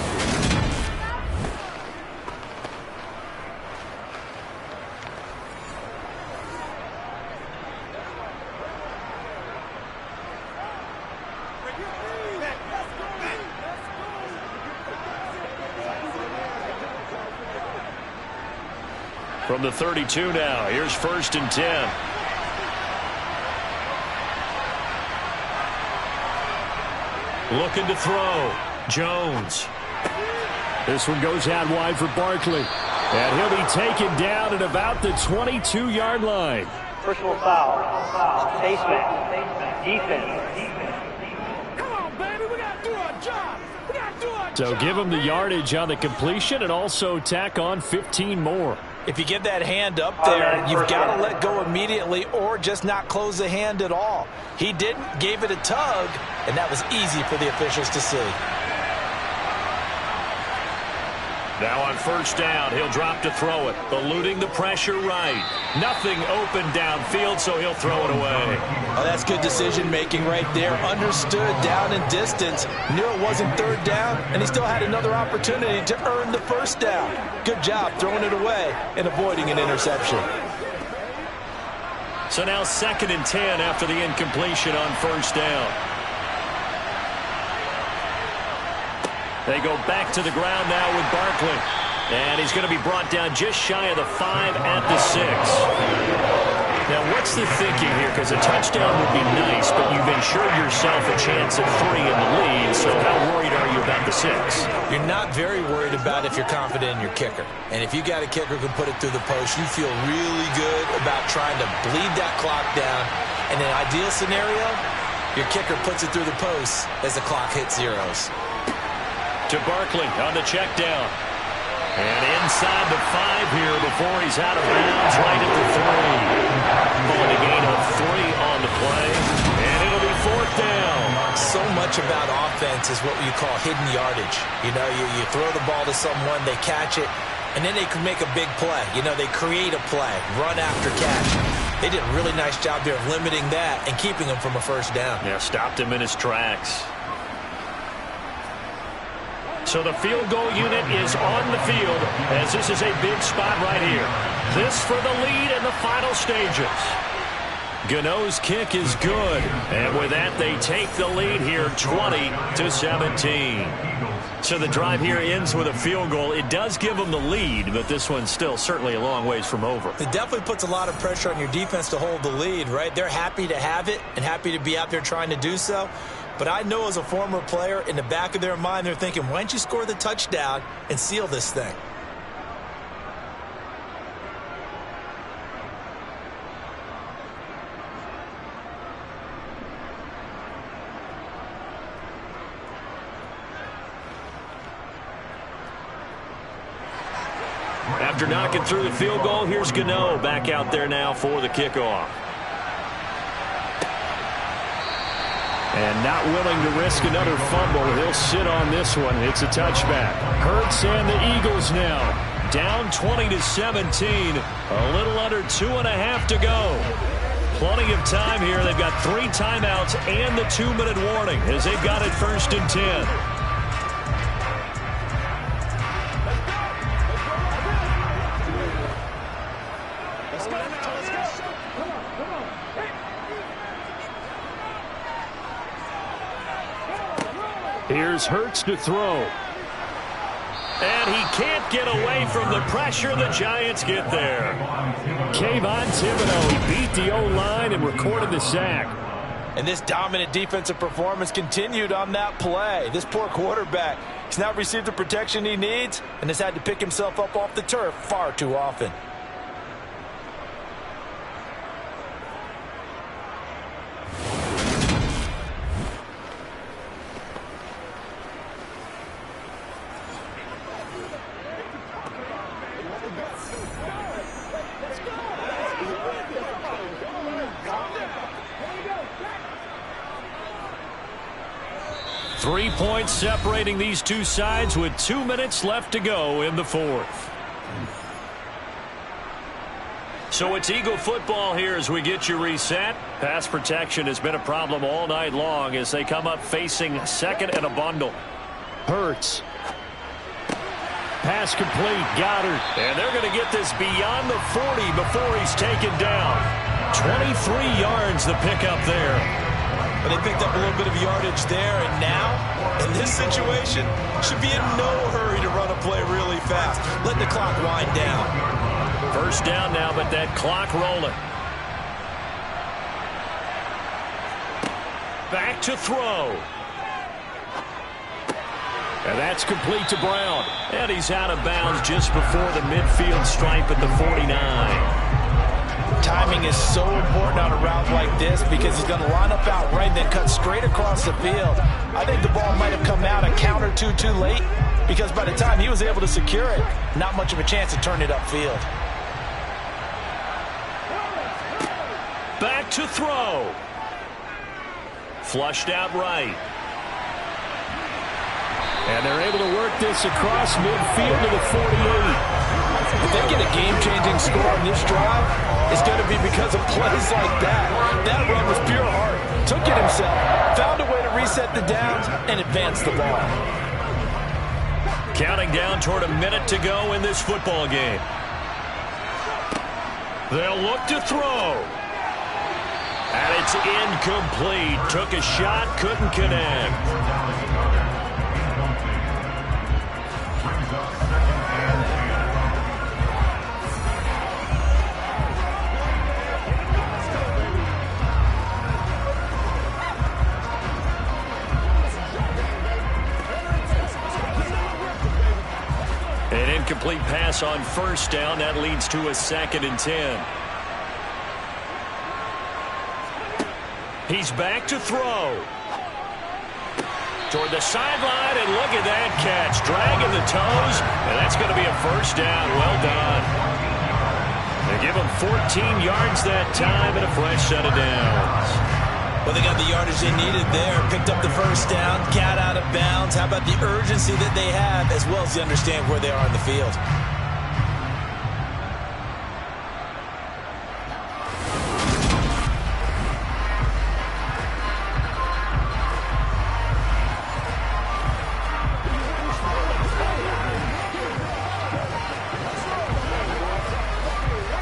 From the 32 now, here's 1st and 10. Looking to throw. Jones. This one goes out wide for Barkley. And he'll be taken down at about the 22-yard line. Personal foul. Face mask. Defense. Come on, baby. We got to do our job. So give him the yardage on the completion and also tack on 15 more. If you get that hand up there, you've got to let go immediately or just not close the hand at all. He didn't, gave it a tug, and that was easy for the officials to see. Now on first down, he'll drop to throw it, eluding the pressure right. Nothing open downfield, so he'll throw it away. Oh, that's good decision-making right there. Understood down and distance. Knew it wasn't third down, and he still had another opportunity to earn the first down. Good job throwing it away and avoiding an interception. So now 2nd and 10 after the incompletion on first down. They go back to the ground now with Barkley. And he's going to be brought down just shy of the 5 at the 6. Now, what's the thinking here? Because a touchdown would be nice, but you've ensured yourself a chance at 3 in the lead. So how worried are you about the 6? You're not very worried about if you're confident in your kicker. And if you got a kicker who can put it through the post, you feel really good about trying to bleed that clock down. In an ideal scenario, your kicker puts it through the post as the clock hits zeros. To Barkley on the check down. And inside the 5 here before he's out of bounds right at the 3. Pulling a gain of 3 on the play. And it'll be 4th down. So much about offense is what you call hidden yardage. You know, you throw the ball to someone, they catch it, and then they can make a big play. You know, they create a play, run after catch. They did a really nice job there of limiting that and keeping him from a first down. Yeah, stopped him in his tracks. So the field goal unit is on the field as this is a big spot right here. This for the lead in the final stages. Gano's kick is good. And with that, they take the lead here 20-17. So the drive here ends with a field goal. It does give them the lead, but this one's still certainly a long ways from over. It definitely puts a lot of pressure on your defense to hold the lead, right? They're happy to have it and happy to be out there trying to do so. But I know as a former player, in the back of their mind, they're thinking, why don't you score the touchdown and seal this thing? After knocking through the field goal, here's Gano back out there now for the kickoff. And not willing to risk another fumble, he'll sit on this one. It's a touchback. Hurts and the Eagles now down 20-17. A little under 2.5 to go. Plenty of time here. They've got 3 timeouts and the 2-minute warning as they've got it 1st and 10. Here's Hurts to throw. And he can't get away from the pressure. The Giants get there. Kayvon Thibodeau, he beat the O-line and recorded the sack. And this dominant defensive performance continued on that play. This poor quarterback has not received the protection he needs and has had to pick himself up off the turf far too often. Three points separating these two sides with 2 minutes left to go in the 4th. So it's Eagle football here as we get you reset. Pass protection has been a problem all night long as they come up facing 2nd and a bundle. Hurts. Pass complete. Goddard. And they're going to get this beyond the 40 before he's taken down. 23 yards the pickup there. But they picked up a little bit of yardage there, and now, in this situation, should be in no hurry to run a play really fast. Let the clock wind down. 1st down now, but that clock rolling. Back to throw. And that's complete to Brown. And he's out of bounds just before the midfield stripe at the 49. Timing is so important on a route like this because he's going to line up out right and then cut straight across the field. I think the ball might have come out a count or two too late because by the time he was able to secure it, not much of a chance to turn it upfield. Back to throw. Flushed out right. And they're able to work this across midfield to the 48. If they get a game-changing score on this drive, it's going to be because of plays like that. That run was pure heart. Took it himself, found a way to reset the downs, and advance the ball. Counting down toward a minute to go in this football game. They'll look to throw. And it's incomplete. Took a shot, couldn't connect. An incomplete pass on first down. That leads to a 2nd and 10. He's back to throw. Toward the sideline, and look at that catch. Dragging the toes, and that's going to be a first down. Well done. They give him 14 yards that time and a fresh set of downs. Well, they got the yardage they needed there. Picked up the first down, got out of bounds. How about the urgency that they have, as well as they understand where they are in the field?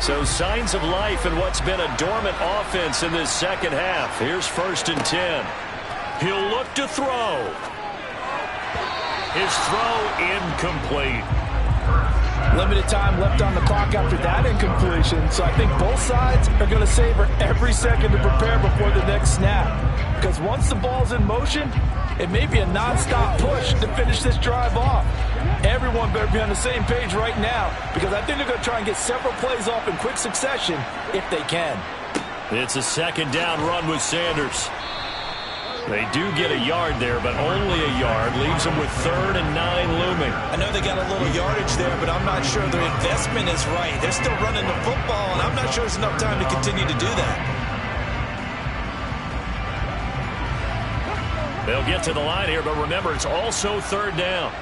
So signs of life in what's been a dormant offense in this second half. Here's 1st and 10. He'll look to throw. His throw incomplete. Limited time left on the clock after that incompletion, so I think both sides are going to savor every second to prepare before the next snap. Because once the ball's in motion, it may be a nonstop push to finish this drive off. Everyone better be on the same page right now because I think they're going to try and get several plays off in quick succession if they can. It's a 2nd down run with Sanders. They do get a yard there, but only a yard. Leaves them with 3rd and 9 looming. I know they got a little yardage there, but I'm not sure their investment is right. They're still running the football, and I'm not sure there's enough time to continue to do that. They'll get to the line here, but remember, it's also 3rd down.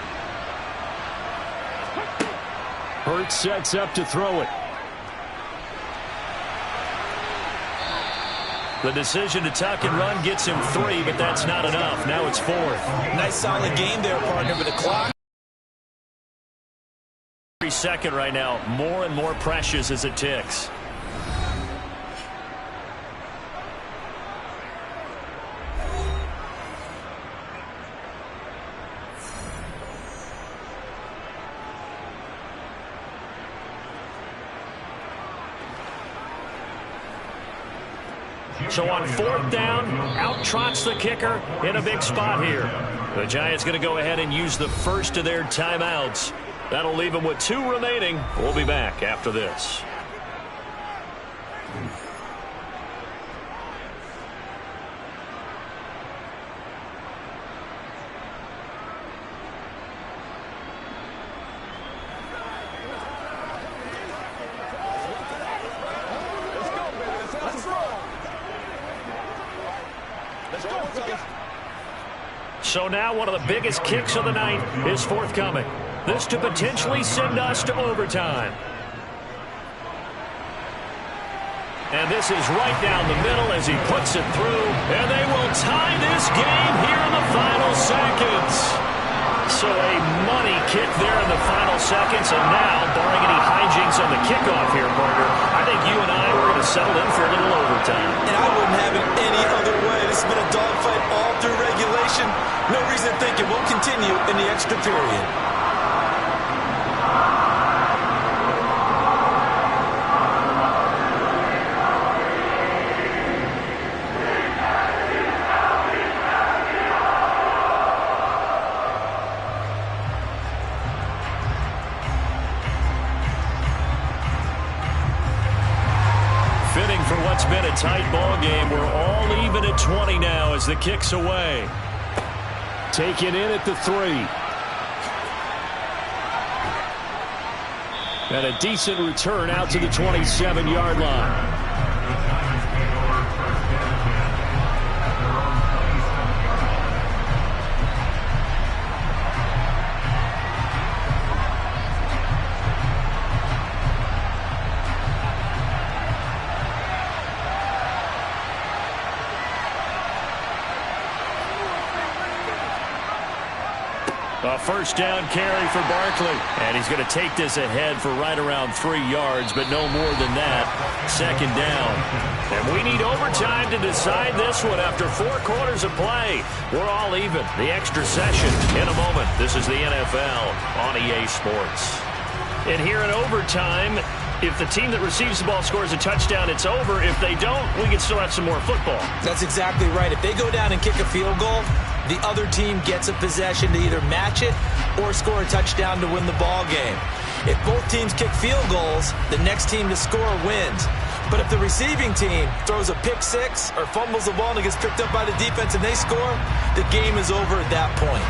Hurts sets up to throw it. The decision to tuck and run gets him 3, but that's not enough. Now it's 4th. Nice solid game there, partner, but the clock. Every second right now, more and more precious as it ticks. So on 4th down, out trots the kicker in a big spot here. The Giants going to go ahead and use the first of their timeouts. That'll leave them with 2 remaining. We'll be back after this. So now one of the biggest kicks of the night is forthcoming. This to potentially send us to overtime. And this is right down the middle as he puts it through. And they will tie this game here in the final seconds. So a money kick there in the final seconds. And now, barring any hijinks on the kickoff here, partner, I think you and I were going to settle in for a little overtime. And I wouldn't have it any other way. This has been a dogfight all through regulation. No reason to think it won't continue in the extra period. 20 now as the kick's away. Taken in at the 3. And a decent return out to the 27-yard line. A first down carry for Barkley. And he's going to take this ahead for right around 3 yards, but no more than that. Second down. And we need overtime to decide this one after 4 quarters of play. We're all even. The extra session in a moment. This is the NFL on EA Sports. And here in overtime, if the team that receives the ball scores a touchdown, it's over. If they don't, we can still have some more football. That's exactly right. If they go down and kick a field goal, the other team gets a possession to either match it or score a touchdown to win the ball game. If both teams kick field goals, the next team to score wins. But if the receiving team throws a pick six or fumbles the ball and it gets picked up by the defense and they score, the game is over at that point.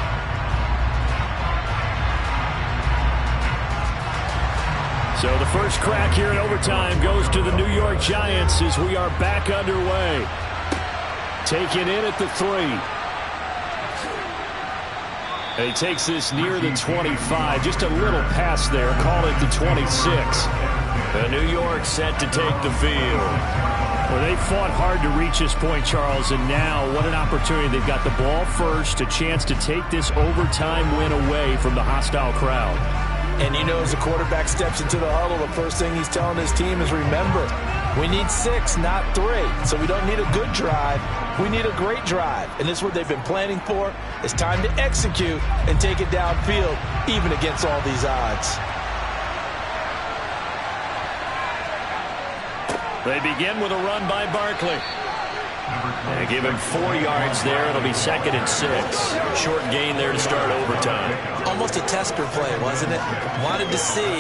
So the first crack here in overtime goes to the New York Giants as we are back underway. Taken in at the 3. And he takes this near the 25. Just a little pass there. Call it the 26. The New York set to take the field. Well, they fought hard to reach this point, Charles, and now what an opportunity. They've got the ball first, a chance to take this overtime win away from the hostile crowd. And you know, as the quarterback steps into the huddle, the first thing he's telling his team is, remember, we need 6, not 3. So we don't need a good drive. We need a great drive. And this is what they've been planning for. It's time to execute and take it downfield, even against all these odds. They begin with a run by Barkley. They give him 4 yards there. It'll be 2nd and 6. Short gain there to start overtime. Almost a tester play, wasn't it? Wanted to see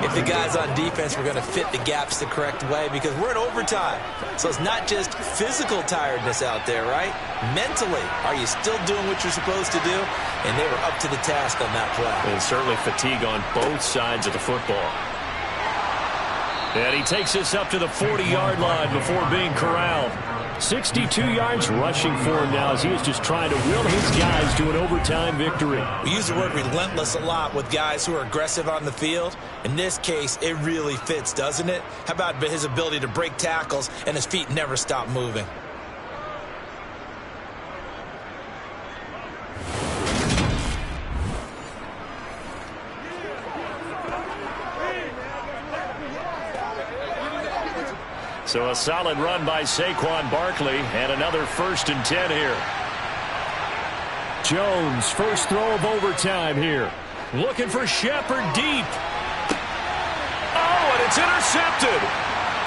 if the guys on defense were going to fit the gaps the correct way, because we're in overtime. So it's not just physical tiredness out there, right? Mentally, are you still doing what you're supposed to do? And they were up to the task on that play. And certainly fatigue on both sides of the football. And he takes this up to the 40-yard line before being corralled. 62 yards rushing for him now as he is just trying to will his guys to an overtime victory. We use the word relentless a lot with guys who are aggressive on the field. In this case, it really fits, doesn't it? How about his ability to break tackles and his feet never stop moving? So a solid run by Saquon Barkley, and another 1st and 10 here. Jones, first throw of overtime here. Looking for Shepard deep. Oh, and it's intercepted.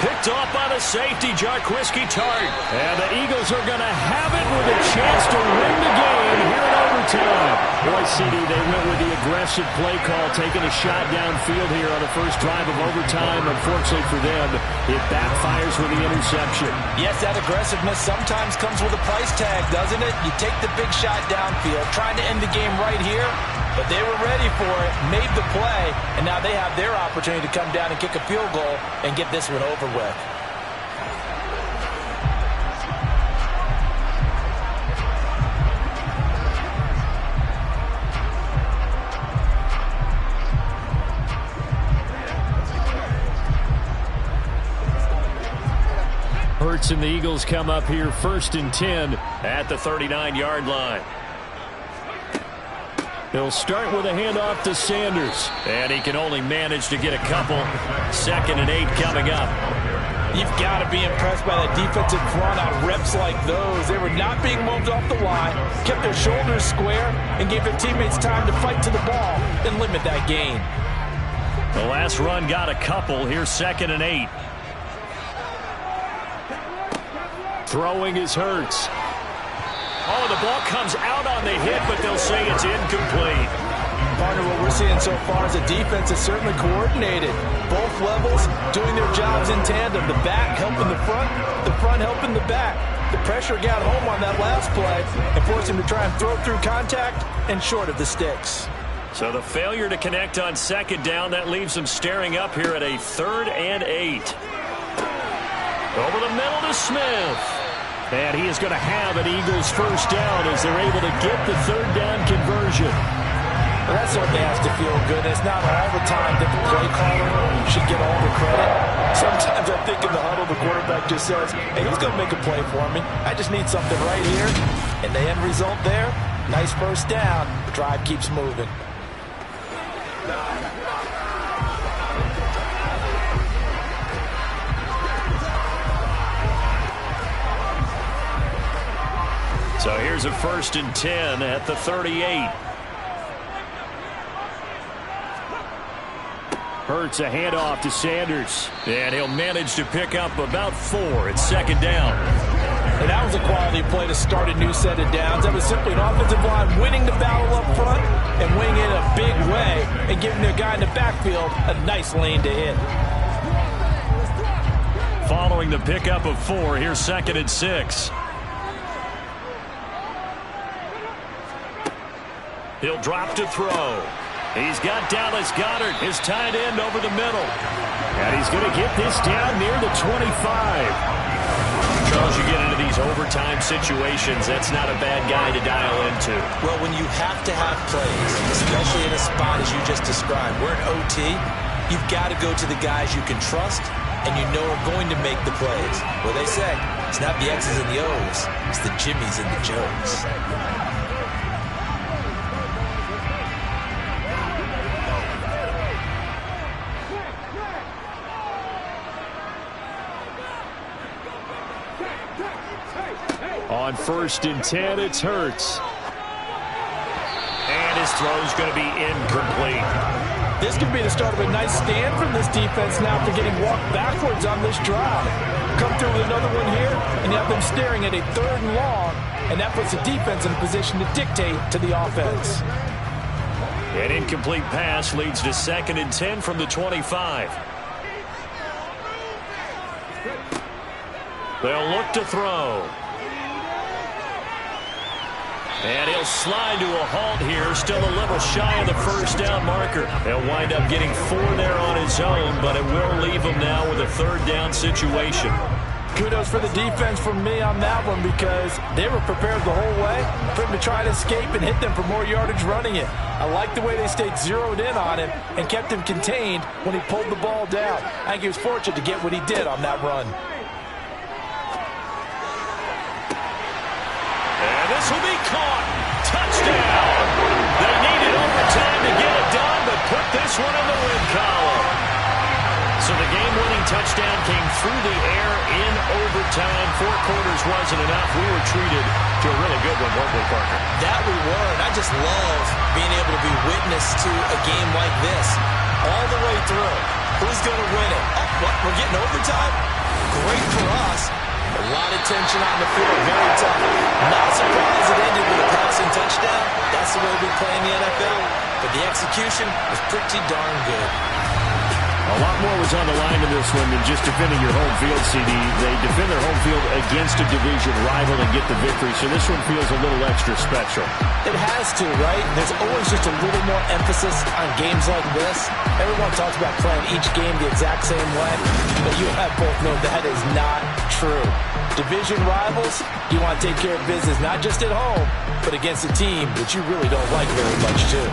Picked off by the safety, Jarquiski Tart. And the Eagles are going to have it with a chance to win the game here in overtime. Boy, CD, they went with the aggressive play call, taking a shot downfield here on the first drive of overtime. Unfortunately for them, it backfires with the interception. Yes, that aggressiveness sometimes comes with a price tag, doesn't it? You take the big shot downfield, trying to end the game right here, but they were ready for it, made the play, and now they have their opportunity to come down and kick a field goal and get this one over with. Hurts and the Eagles come up here 1st and 10 at the 39-yard line. They'll start with a handoff to Sanders. And he can only manage to get a couple. 2nd and 8 coming up. You've got to be impressed by that defensive front on reps like those. They were not being moved off the line, kept their shoulders square, and gave their teammates time to fight to the ball and limit that gain. The last run got a couple. Here's 2nd and 8. Throwing is Hurts. Oh, the ball comes out on the hit, but they'll say it's incomplete. Partner, what we're seeing so far is the defense is certainly coordinated. Both levels doing their jobs in tandem. The back helping the front helping the back. The pressure got home on that last play and forced him to try and throw through contact and short of the sticks. So the failure to connect on second down, that leaves them staring up here at a 3rd and 8. Over the middle to Smith. And he is going to have an Eagles first down as they're able to get the 3rd down conversion. Well, that certainly has to feel good. It's not all the time that the play caller should get all the credit. Sometimes I think in the huddle the quarterback just says, hey, who's going to make a play for me? I just need something right here. And the end result there, nice first down. The drive keeps moving. So here's a 1st and 10 at the 38. Hurts a handoff to Sanders, and he'll manage to pick up about 4 at 2nd down. And that was a quality play to start a new set of downs. That was simply an offensive line winning the battle up front and winning it in a big way and giving their guy in the backfield a nice lane to hit. Following the pickup of 4, here's 2nd and 6. He'll drop to throw. He's got Dallas Goedert, his tight end, over the middle. And he's going to get this down near the 25. Charles, you get into these overtime situations, that's not a bad guy to dial into. Well, when you have to have plays, especially in a spot as you just described, we're in OT, you've got to go to the guys you can trust and you know are going to make the plays. Well, they say, it's not the X's and the O's, it's the Jimmies and the Joes. On 1st and 10, it's Hurts. And his throw's going to be incomplete. This could be the start of a nice stand from this defense now for getting walked backwards on this drive. Come through with another one here, and you have them staring at a 3rd and long, and that puts the defense in a position to dictate to the offense. An incomplete pass leads to 2nd and 10 from the 25. They'll look to throw. And he'll slide to a halt here, still a little shy of the first down marker. He'll wind up getting 4 there on his own, but it will leave him now with a 3rd down situation. Kudos for the defense from me on that one because they were prepared the whole way for him to try to escape and hit them for more yardage running it. I like the way they stayed zeroed in on him and kept him contained when he pulled the ball down. I think he was fortunate to get what he did on that run. And this will be caught. Touchdown. They needed overtime to get it done, but put this one in the win column. So the game-winning touchdown came through the air in overtime. 4 quarters wasn't enough. We were treated to a really good one, weren't we, Parker? That we were, and I just love being able to be witness to a game like this all the way through. Who's going to win it? Oh, what? We're getting overtime? Great for us. A lot of tension on the field, very tough. Not surprised it ended with a passing touchdown. That's the way we play in the NFL. But the execution was pretty darn good. A lot more was on the line in this one than just defending your home field, CD. They defend their home field against a division rival and get the victory, so this one feels a little extra special. It has to, right? There's always just a little more emphasis on games like this. Everyone talks about playing each game the exact same way, but you and I both know that is not true. Division rivals, you want to take care of business not just at home, but against a team that you really don't like very much, too.